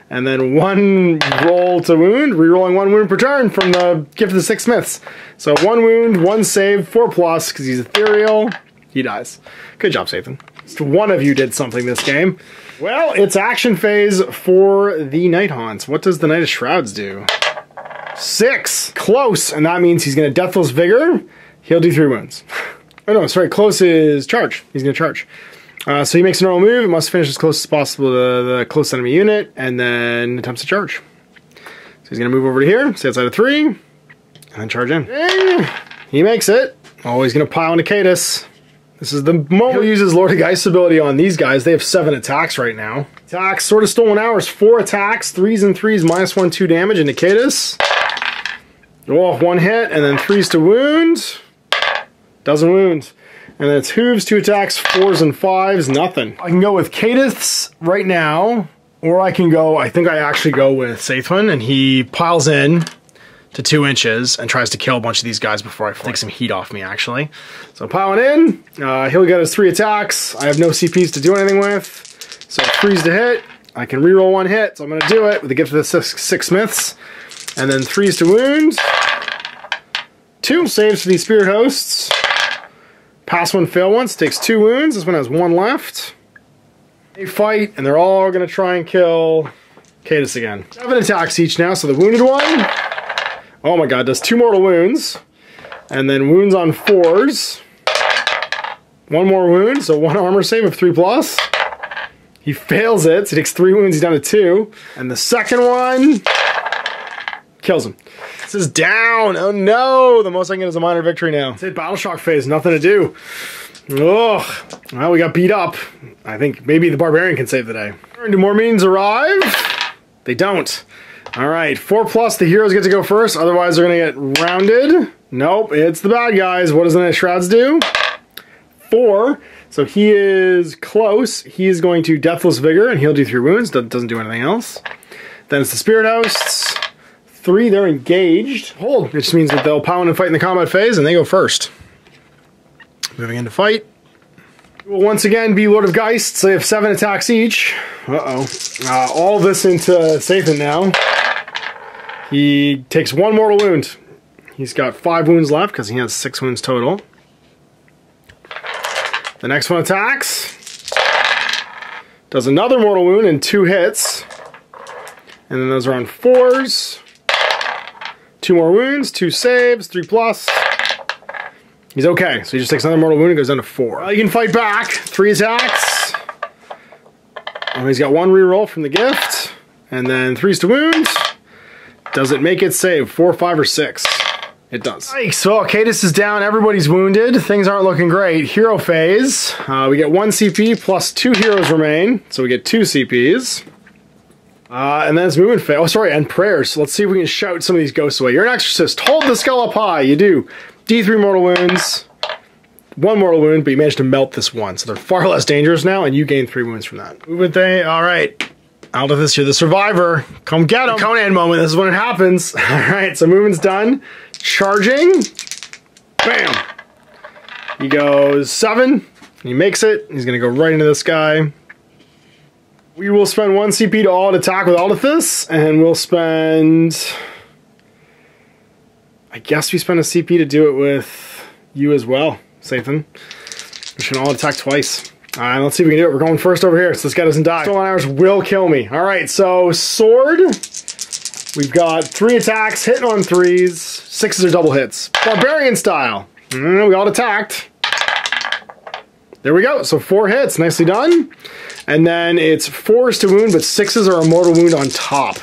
And then 1 roll to wound, rerolling 1 wound per turn from the Gift of the Six Smiths. So 1 wound, 1 save, 4+, because he's ethereal. He dies. Good job, Sathan. Just one of you did something this game. Well, it's action phase for the Night Haunts. What does the Knight of Shrouds do? 6! Close! And that means he's going to Deathless Vigor. He'll do 3 wounds. Oh no, sorry, close is charge. He's going to charge. So he makes a normal move. It must finish as close as possible to the close enemy unit, and then attempts to charge. So he's going to move over to here, stay outside of 3, and then charge in. And he makes it. Oh, he's going to pile into Cadus. This is the moment he'll use his Lord of Geist ability on these guys. They have 7 attacks right now. Attacks, Sword of Stolen Hours, 4 attacks, 3s and 3s, -1, 2 damage into Cadus. Oh, 1 hit, and then 3s to wound. Doesn't wound. And then it's Hooves, 2 attacks, 4s and 5s, nothing. I can go with Cadus right now, or I can go, I think I actually go with Sathan, and he piles in to 2 inches and tries to kill a bunch of these guys before I take some heat off me, actually. So piling in, he'll get his 3 attacks. I have no CPs to do anything with. So 3s to hit, I can reroll one hit, so I'm going to do it with the gift of the six smiths. And then 3s to wound. 2 saves for these spirit hosts. Pass one, fail once, takes 2 wounds. This one has 1 left. They fight, and they're all going to try and kill Cadus again. 7 attacks each now, so the wounded one, oh my god, does 2 mortal wounds. And then wounds on 4s. 1 more wound, so 1 armor save of 3+. He fails it, so he takes 3 wounds, he's down to 2. And the second one kills him. This is down. Oh no, the most I can get is a minor victory now. It's hit battle shock phase, nothing to do. Ugh. Well, we got beat up. I think maybe the barbarian can save the day. Do more minions arrive? They don't. Alright, 4+, the heroes get to go first, otherwise they're gonna get rounded. Nope, it's the bad guys. What does the Knight of Shrouds do? 4. So he is close. He is going to Deathless Vigor, and he'll do 3 wounds. Doesn't do anything else. Then it's the Spirit Hosts. 3, they're engaged. Hold, which means that they'll pound and fight in the combat phase, and they go first. Moving into fight. Will once again be Lord of Geist, so they have 7 attacks each. All this into Sathan now. He takes 1 mortal wound. He's got 5 wounds left because he has 6 wounds total. The next one attacks. Does another mortal wound and 2 hits. And then those are on 4s. 2 more wounds, 2 saves, 3+. He's okay, so he just takes another mortal wound and goes down to 4. He can fight back. 3 attacks. He's got 1 reroll from the gift. And then 3s to wound. Does it make it save? 4, 5, or 6? It does. Right, so Cadus is down, everybody's wounded. Things aren't looking great. Hero phase. We get 1 CP plus 2 heroes remain. So we get 2 CPs. And then it's movement phase. Oh, sorry, and prayers. So let's see if we can shout some of these ghosts away. You're an exorcist. Hold the skull up high. You do. D3 mortal wounds. 1 mortal wound, but you managed to melt this one. So they're far less dangerous now, and you gain 3 wounds from that. Movement phase. All right. Aldithus, you're the survivor. Come get him. Conan moment. This is when it happens. All right, so movement's done. Charging. Bam. He goes 7. He makes it. He's going to go right into this guy. We will spend 1 CP to all attack with Aldithus, and we'll spend... I guess we spend a CP to do it with you as well, Sathan. We should all attack twice. Alright, let's see if we can do it. We're going first over here, so this guy doesn't die. Stolen Hours will kill me. Alright, so sword. We've got 3 attacks, hitting on 3s. 6s are double hits. Barbarian style. We all attacked. There we go. So 4 hits. Nicely done. And then it's 4s to wound, but 6s are a mortal wound on top.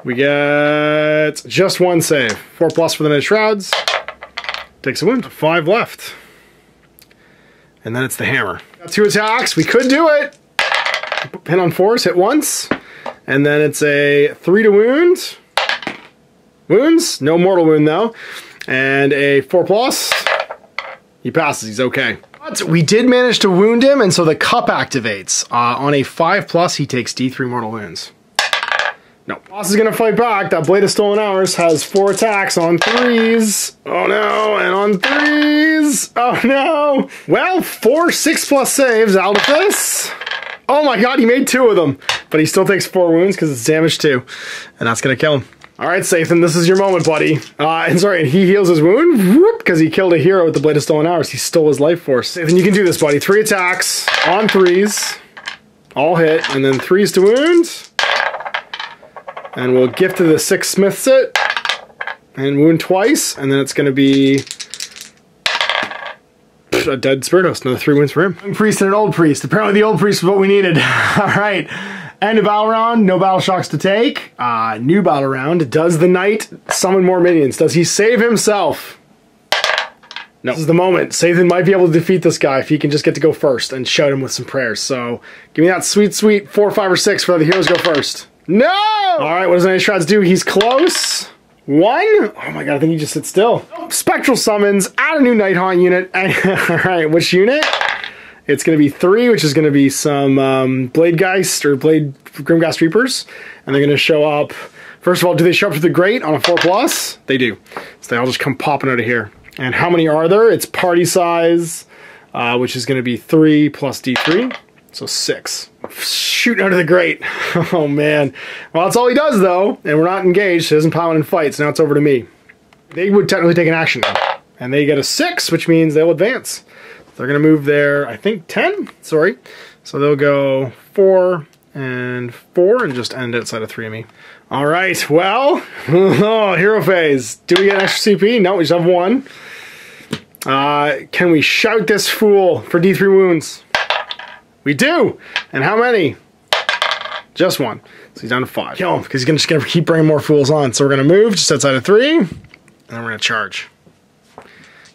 We get just 1 save. 4+ for the Knight of Shrouds. Takes a wound. 5 left. And then it's the hammer. Got 2 attacks. We could do it. Hit on 4s, hit once. And then it's a 3 to wound. Wounds. No mortal wound though. And a 4+. He passes. He's okay. But we did manage to wound him, and so the cup activates. On a 5+, he takes D3 mortal wounds. No. Boss is going to fight back. That Blade of Stolen Hours has 4 attacks on 3s. Oh no, and on 3s. Oh no. Well, 4 6+ saves, Aldithus. Oh my god, he made 2 of them. But he still takes 4 wounds because it's damage 2. And that's going to kill him. Alright, Sathan, this is your moment, buddy. And he heals his wound because he killed a hero with the Blade of Stolen Hours. He stole his life force. Sathan, you can do this, buddy. 3 attacks on 3s. All hit. And then 3s to wound. And we'll gift to the 6 smiths it. And wound twice. And then it's going to be a dead spirit host. Another 3 wounds for him. Young priest and an old priest. Apparently the old priest was what we needed. Alright. End of battle round. No battle shocks to take. New battle round. Does the knight summon more minions? Does he save himself? No. This is the moment. Sathan might be able to defeat this guy if he can just get to go first and shout him with some prayers. So give me that sweet, sweet 4, 5, or 6 for the heroes go first. No! Alright, what does Knight of Shrouds do? He's close. 1? Oh my god, I think he just sits still. Spectral summons. Add a new Night Haunt unit. Alright, which unit? It's going to be 3, which is going to be some Bladegeist or Blade Grimghast Reapers. And they're going to show up. First of all, do they show up to the Great on a 4+? They do. So they all just come popping out of here. And how many are there? It's party size, which is going to be 3 plus D3. So 6. Shooting under the grate. Oh man. Well, that's all he does though, and we're not engaged, so he doesn't pile in fights. Now it's over to me. They would technically take an action now. And they get a 6, which means they'll advance. They're gonna move there, I think 10, sorry. So they'll go 4 and 4 and just end outside of 3 of me. All right, well, oh, hero phase. Do we get an extra CP? No, we just have 1. Can we shout this fool for D3 wounds? We do! And how many? Just 1. So he's down to 5. Kill him, because he's just gonna keep bringing more fools on. So we're gonna move just outside of 3, and then we're gonna charge.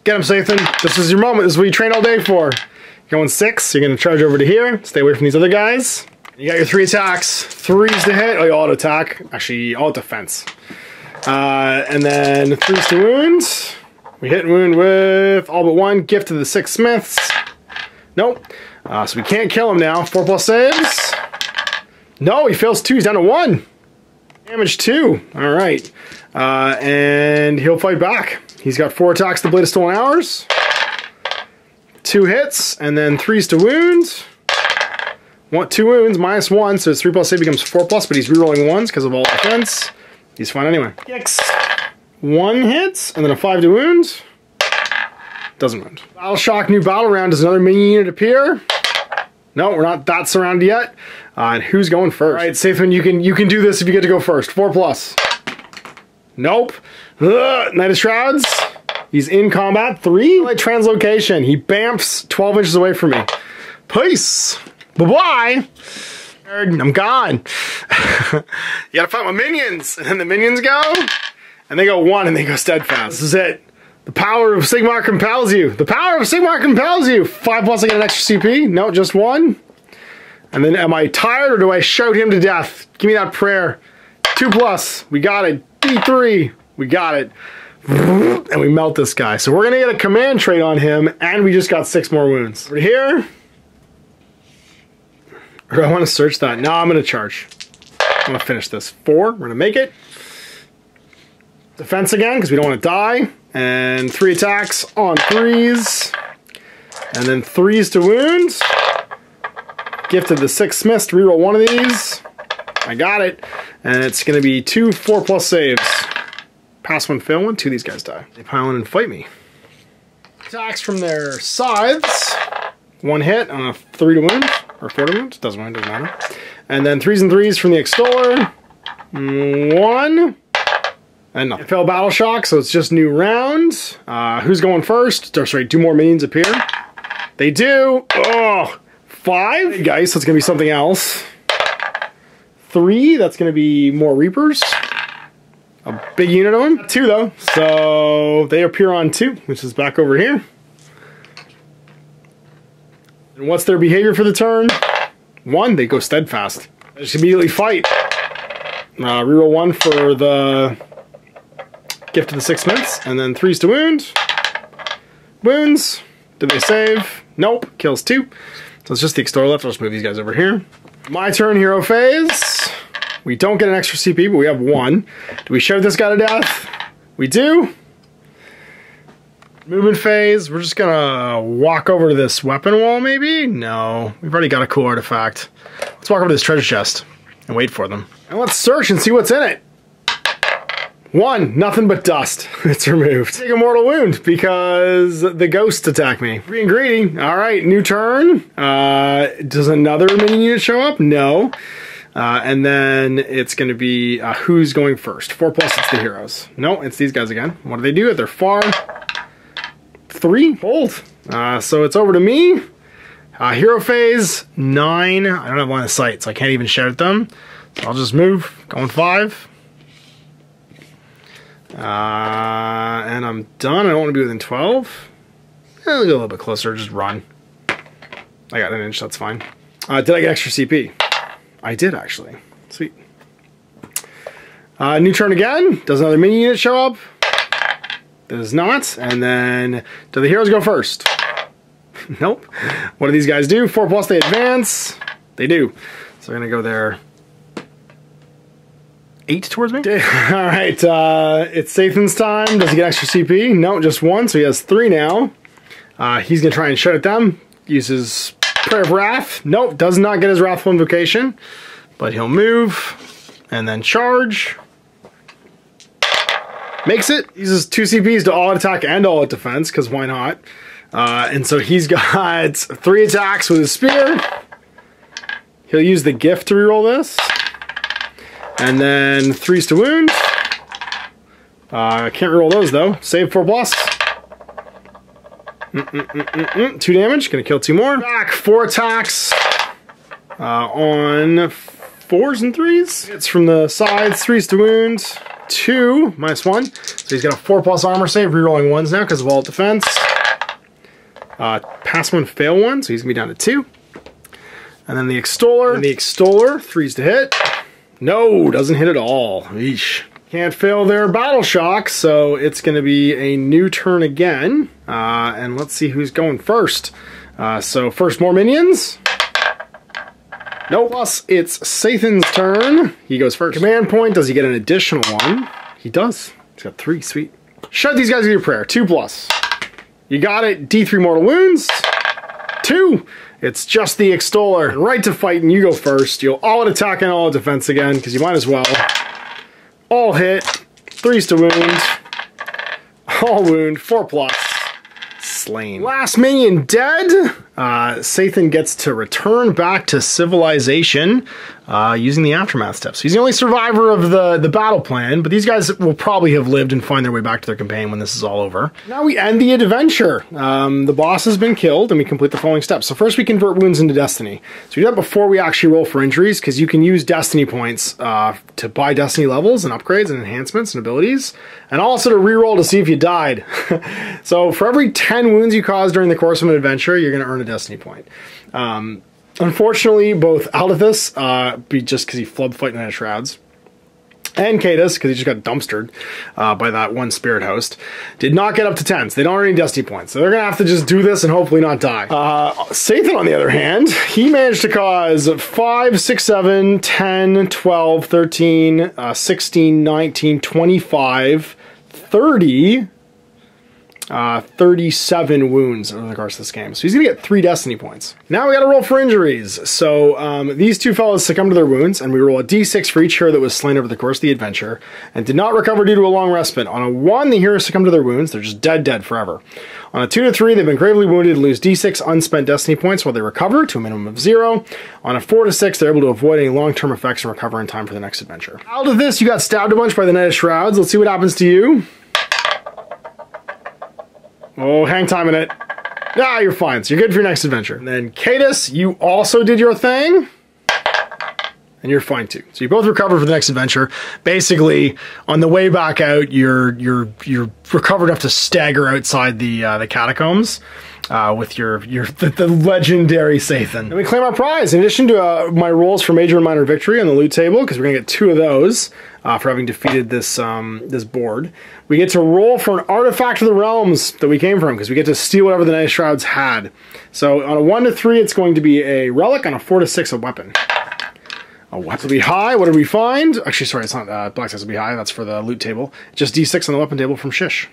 Get him, Sathan. This is your moment. This is what you train all day for. You're going 6, you're gonna charge over to here. Stay away from these other guys. You got your 3 attacks. 3s to hit. Oh, you auto attack. Actually, all defense. And then 3s to wound. We hit and wound with all but 1. Gift to the 6 smiths. Nope. So we can't kill him now. 4+ saves. No, he fails 2. He's down to 1. Damage 2. All right. And he'll fight back. He's got 4 attacks to Blade of Stolen Hours. 2 hits, and then 3s to wound. 2 wounds, -1, so his 3+ save becomes 4+, but he's rerolling 1s because of all defense. He's fine anyway. Kicks. 1 hit, and then a 5 to wound. Doesn't wound. Battle Shock, new battle round. Does another minion unit appear? No, we're not that surrounded yet. And who's going first? All right, Sathan, you can do this if you get to go first. 4+. Nope. Knight of Shrouds. He's in combat. 3. Like translocation. He bamfs 12 inches away from me. Peace. Bye-bye. I'm gone. You gotta fight my minions. And then the minions go. And they go 1 and they go steadfast. This is it. The power of Sigmar compels you. The power of Sigmar compels you. 5+, I get an extra CP. No, just 1. And then am I tired or do I shout him to death? Give me that prayer. 2+. We got it. D3. We got it. And we melt this guy. So we're gonna get a command trait on him, and we just got 6 more wounds. Over here. Or do I want to search that? No, I'm gonna charge. I'm gonna finish this. 4. We're gonna make it. Defense again, because we don't want to die. And 3 attacks on 3s. And then 3s to wound. Gifted the 6 smiths to reroll 1 of these. I got it. And it's gonna be 2 4+ saves. Pass 1, fail 1, 2 of these guys die. They pile in and fight me. Attacks from their scythes. 1 hit on a 3 to wound, or 4 to wound, doesn't matter. And then 3s and 3s from the Extoller. 1. And nothing. Fail Battle Shock, so it's just new round. Who's going first? Or, sorry, 2 more minions appear. They do. Oh, 5. Guys, so it's gonna be something else. 3, that's gonna be more Reapers. A big unit of them. 2 though, so they appear on 2, which is back over here. And what's their behavior for the turn? 1, they go steadfast. They just immediately fight. Reroll 1 for the gift to the 6 smiths, and then 3s to wound. Wounds. Did they save? Nope. Kills 2. So it's just the Extoller left. I'll just move these guys over here. My turn, hero phase. We don't get an extra CP, but we have 1. Do we shout this guy to death? We do. Movement phase. We're just gonna walk over to this weapon wall, maybe? No. We've already got a cool artifact. Let's walk over to this treasure chest and wait for them. And let's search and see what's in it. 1. Nothing but dust. It's removed. Take a mortal wound because the ghosts attack me. Free and greedy. Alright, new turn. Does another minion unit show up? No. And then it's going to be who's going first. 4+, it's the heroes. No, it's these guys again. What do they do? They're far. 3. Hold. So it's over to me. Hero phase. 9. I don't have line of sight, so I can't even shout at them. So I'll just move. Going 5. And I'm done. I don't want to be within 12. I'll go a little bit closer. Just run. I got an inch. That's fine. Did I get extra CP? I did, actually. Sweet. New turn again. Does another minion unit show up? Does not. And then, do the heroes go first? Nope. What do these guys do? 4+, they advance. They do. So we're going to go there. 8 towards me? Alright, it's Sathan's time. Does he get extra CP? No, just 1, so he has 3 now. He's going to try and shout at them. Uses Prayer of Wrath. Nope, does not get his Wrathful Invocation. But he'll move and then charge. Makes it. Uses 2 CPs to all attack and all defense, because why not? And so he's got 3 attacks with his spear. He'll use the gift to reroll this. And then 3s to wound. I can't reroll those though. Save 4+. 2 damage. Gonna kill 2 more. Back 4 attacks on 4s and 3s. It's from the sides. 3s to wound. 2 -1. So he's got a 4+ armor save. Rerolling 1s now because of all defense. Pass 1, fail 1. So he's gonna be down to 2. And then the Extoller. And the Extoller. 3s to hit. No, doesn't hit at all. Eesh. Can't fail their Battle Shock, so it's going to be a new turn again. And let's see who's going first. So first, more minions. No, plus it's Sathan's turn. He goes first. Command point, does he get an additional one? He does. He's got 3, sweet. Shut these guys with your prayer, 2+. You got it, D3 mortal wounds. 2. It's just the Extoller. Right to fight, and you go first. You'll all attack and all defense again, because you might as well. All hit, 3s to wound, all wound, 4+, slain. Last minion dead. Sathan gets to return back to civilization using the aftermath steps. He's the only survivor of the battle plan, but these guys will probably have lived and find their way back to their companion when this is all over. Now we end the adventure. The boss has been killed and we complete the following steps. So first we convert wounds into destiny. So we do that before we actually roll for injuries, because you can use destiny points to buy destiny levels and upgrades and enhancements and abilities, and also to reroll to see if you died. So for every 10 wounds you cause during the course of an adventure, you're going to earn a destiny point. Unfortunately, both Aldithus, just because he flubbed fighting Night of Shrouds, and Cadus, because he just got dumpstered by that one spirit host, did not get up to 10, so they don't earn any destiny points. So they're going to have to just do this and hopefully not die. Sathan, on the other hand, he managed to cause 5, 6, 7, 10, 12, 13, 16, 19, 25, 30... 37 wounds over the course of this game. So he's going to get 3 destiny points. Now we got to roll for injuries. So these 2 fellows succumb to their wounds, and we roll a d6 for each hero that was slain over the course of the adventure and did not recover due to a long respite. On a 1, the heroes succumb to their wounds. They're just dead forever. On a 2 to 3, they've been gravely wounded and lose d6 unspent destiny points while they recover to a minimum of 0. On a 4 to 6, they're able to avoid any long-term effects and recover in time for the next adventure. Out of this, you got stabbed a bunch by the Night of Shrouds. Let's see what happens to you. Oh, hang time in it. Ah, you're fine. So you're good for your next adventure. And then Cadus, you also did your thing. And you're fine too. So you both recover for the next adventure. Basically, on the way back out, you're recovered enough to stagger outside the catacombs with the legendary Sathan. And we claim our prize. In addition to my rolls for major and minor victory on the loot table, because we're gonna get 2 of those for having defeated this this board, we get to roll for an artifact of the realms that we came from, because we get to steal whatever the Night of Shrouds had. So on a 1 to 3, it's going to be a relic. On a 4 to 6, a weapon. A weapon will be high. What did we find? Actually, sorry, it's not Black Dice will be high. That's for the loot table. Just D6 on the weapon table from Shish.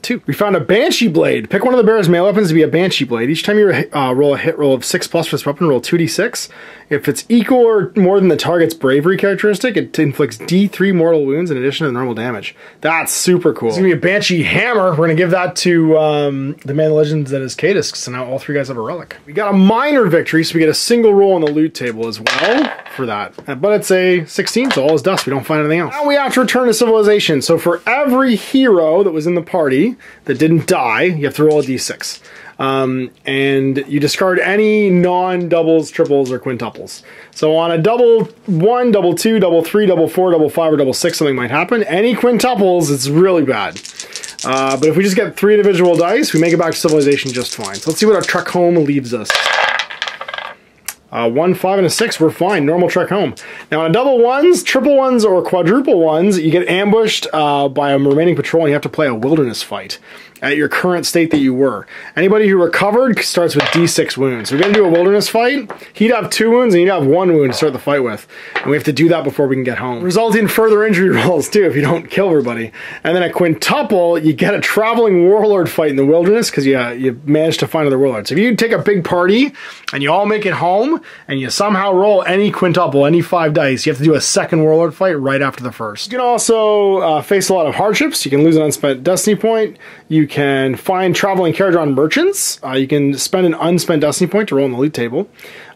2. We found a Banshee Blade. Pick one of the bearer's melee weapons to be a Banshee Blade. Each time you roll a hit roll of 6+ for this weapon, roll 2d6. If it's equal or more than the target's bravery characteristic, it inflicts D3 mortal wounds in addition to the normal damage. That's super cool. It's going to be a Banshee Hammer. We're going to give that to the man of legends that is Cadus, so now all 3 guys have a relic. We got a minor victory, so we get a single roll on the loot table as well for that. But it's a 16, so all is dust. We don't find anything else. Now we have to return to civilization. So for every hero that was in the party that didn't die, you have to roll a d6. And you discard any non-doubles, triples, or quintuples. So on a double 1, double 2, double 3, double 4, double 5, or double 6, something might happen. Any quintuples, it's really bad. But if we just get 3 individual dice, we make it back to civilization just fine. So let's see what our trek home leaves us. 1, 5, and a 6, we're fine. Normal trek home. Now on a double 1s, triple 1s, or quadruple 1s, you get ambushed by a remaining patrol and you have to play a wilderness fight. at your current state that you were. Anybody who recovered starts with D6 wounds. So we're going to do a wilderness fight. He'd have 2 wounds and you'd have 1 wound to start the fight with. And we have to do that before we can get home. Resulting in further injury rolls too if you don't kill everybody. And then a quintuple, you get a traveling warlord fight in the wilderness because you managed to find other warlords. So if you take a big party and you all make it home and you somehow roll any quintuple, any 5 dice, you have to do a second warlord fight right after the first. You can also face a lot of hardships. You can lose an unspent destiny point. You can find traveling carriage-drawn merchants. You can spend an unspent destiny point to roll in the loot table.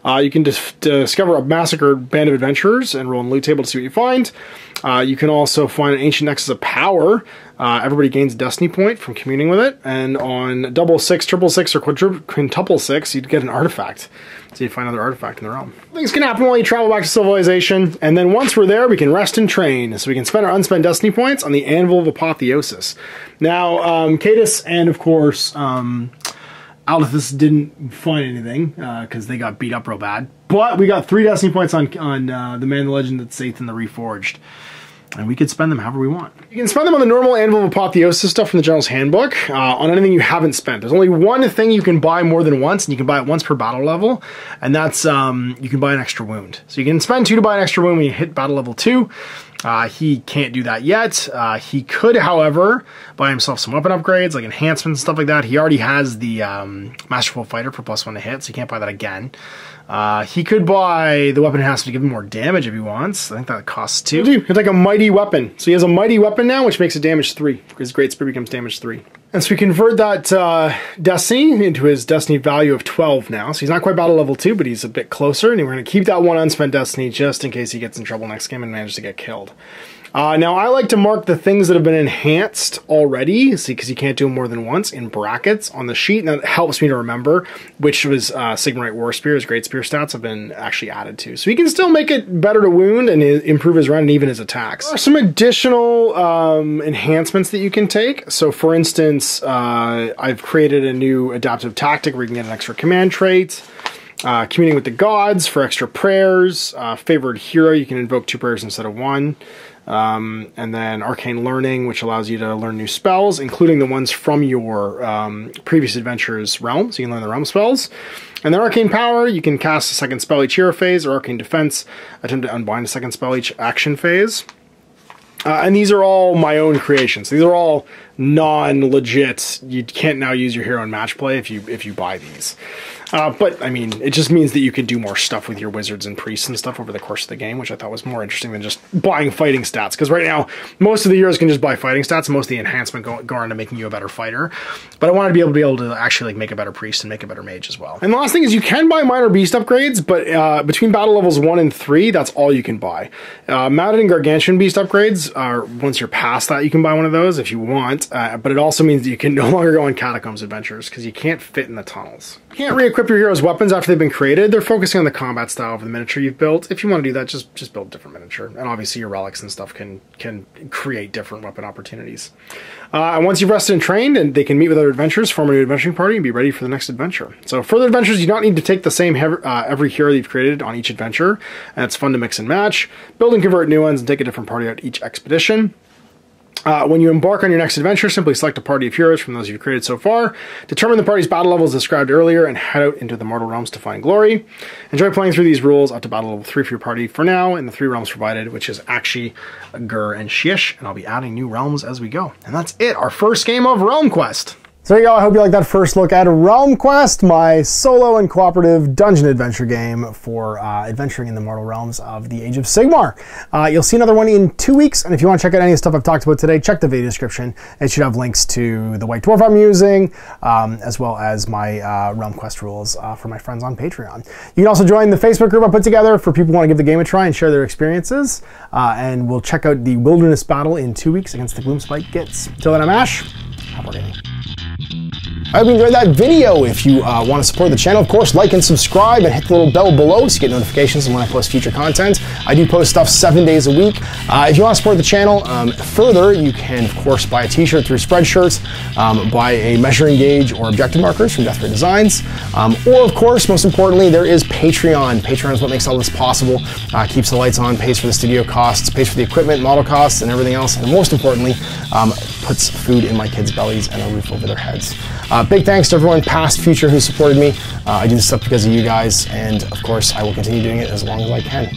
You can discover a massacred band of adventurers and roll in the loot table to see what you find. You can also find an ancient nexus of power. Everybody gains a destiny point from communing with it. And on double 6, triple 6, or quintuple 6, you'd get an artifact. So you find another artifact in the realm. Things can happen while you travel back to civilization. And then once we're there, we can rest and train. So we can spend our unspent destiny points on the Anvil of Apotheosis. Now, Cadus and, of course, Aldithus didn't find anything because they got beat up real bad. But we got 3 destiny points on the Man, the Legend, the Saith, and the Reforged. And we could spend them however we want. You can spend them on the normal Anvil of Apotheosis stuff from the General's Handbook, on anything you haven't spent. There's only one thing you can buy more than once, and you can buy it once per battle level, and that's, you can buy an extra wound. So you can spend 2 to buy an extra wound when you hit battle level 2. He can't do that yet. He could, however, buy himself some weapon upgrades, like enhancements and stuff like that. He already has the Masterful Fighter for +1 to hit, so you can't buy that again. He could buy the weapon enhancement to give him more damage if he wants. I think that costs 2. It's like a mighty weapon. So he has a mighty weapon now, which makes it damage 3, because Great Spear becomes damage 3. And so we convert that Destiny into his Destiny value of 12 now. So he's not quite battle level 2, but he's a bit closer. And we're going to keep that 1 unspent Destiny just in case he gets in trouble next game and manages to get killed. Now, I like to mark the things that have been enhanced already, see, because you can't do them more than once, in brackets on the sheet, and that helps me to remember which was Sigmarite War Spear. His Great Spear stats have been actually added to. So he can still make it better to wound and improve his run and even his attacks. There are some additional enhancements that you can take. So, for instance, I've created a new adaptive tactic where you can get an extra command trait. Communing with the gods for extra prayers. Favored hero, you can invoke 2 prayers instead of 1. And then Arcane Learning, which allows you to learn new spells, including the ones from your previous adventure's realm, so you can learn the realm spells. And then Arcane Power, you can cast a second spell each hero phase, or Arcane Defense, attempt to unbind a second spell each action phase. And these are all my own creations. These are all non-legit. You can't now use your hero in match play if you buy these. But, I mean, it just means that you can do more stuff with your wizards and priests and stuff over the course of the game, which I thought was more interesting than just buying fighting stats. Because right now, most of the heroes can just buy fighting stats, and most of the enhancement go into making you a better fighter. But I wanted to be able to actually make a better priest and make a better mage as well. And the last thing is you can buy minor beast upgrades, but between battle levels 1 and 3, that's all you can buy. Mounted and Gargantuan beast upgrades are, once you're past that, you can buy one of those if you want. But it also means that you can no longer go on Catacombs adventures, because you can't fit in the tunnels. You can't re-equip your hero's weapons after they've been created. They're focusing on the combat style of the miniature you've built. If you want to do that, just build a different miniature. And obviously your relics and stuff can create different weapon opportunities. And once you've rested and trained, and they can meet with other adventurers, form a new adventuring party, and be ready for the next adventure. So further adventures, you don't need to take the same every hero you've created on each adventure. And it's fun to mix and match. Build and convert new ones, and take a different party out each expedition. When you embark on your next adventure, simply select a party of heroes from those you've created so far, determine the party's battle levels described earlier, and head out into the mortal realms to find glory. Enjoy playing through these rules up to battle level 3 for your party for now in the 3 realms provided, which is Akshi, Gur, and Shish, and I'll be adding new realms as we go. And that's it, our first game of Realm Quest. So there you go, I hope you liked that first look at Realm Quest, my solo and cooperative dungeon adventure game for adventuring in the mortal realms of the Age of Sigmar. You'll see another one in 2 weeks, and if you want to check out any of the stuff I've talked about today, check the video description. It should have links to the White Dwarf I'm using, as well as my Realm Quest rules for my friends on Patreon. You can also join the Facebook group I put together for people who want to give the game a try and share their experiences, and we'll check out the Wilderness Battle in 2 weeks against the Gloomspite Gits. Till then, I'm Ash. Have a good day. I hope you enjoyed that video. If you want to support the channel, of course, like and subscribe and hit the little bell below to get notifications when I post future content. I do post stuff 7 days a week. If you want to support the channel further, you can, of course, buy a t-shirt through Spreadshirts, buy a measuring gauge or objective markers from Death Ray Designs, or, of course, most importantly, there is Patreon. Patreon is what makes all this possible, keeps the lights on, pays for the studio costs, pays for the equipment, model costs, and everything else, and most importantly, puts food in my kids' bellies and a roof over their heads. Big thanks to everyone, past, future, who supported me. I do this stuff because of you guys, and of course, I will continue doing it as long as I can.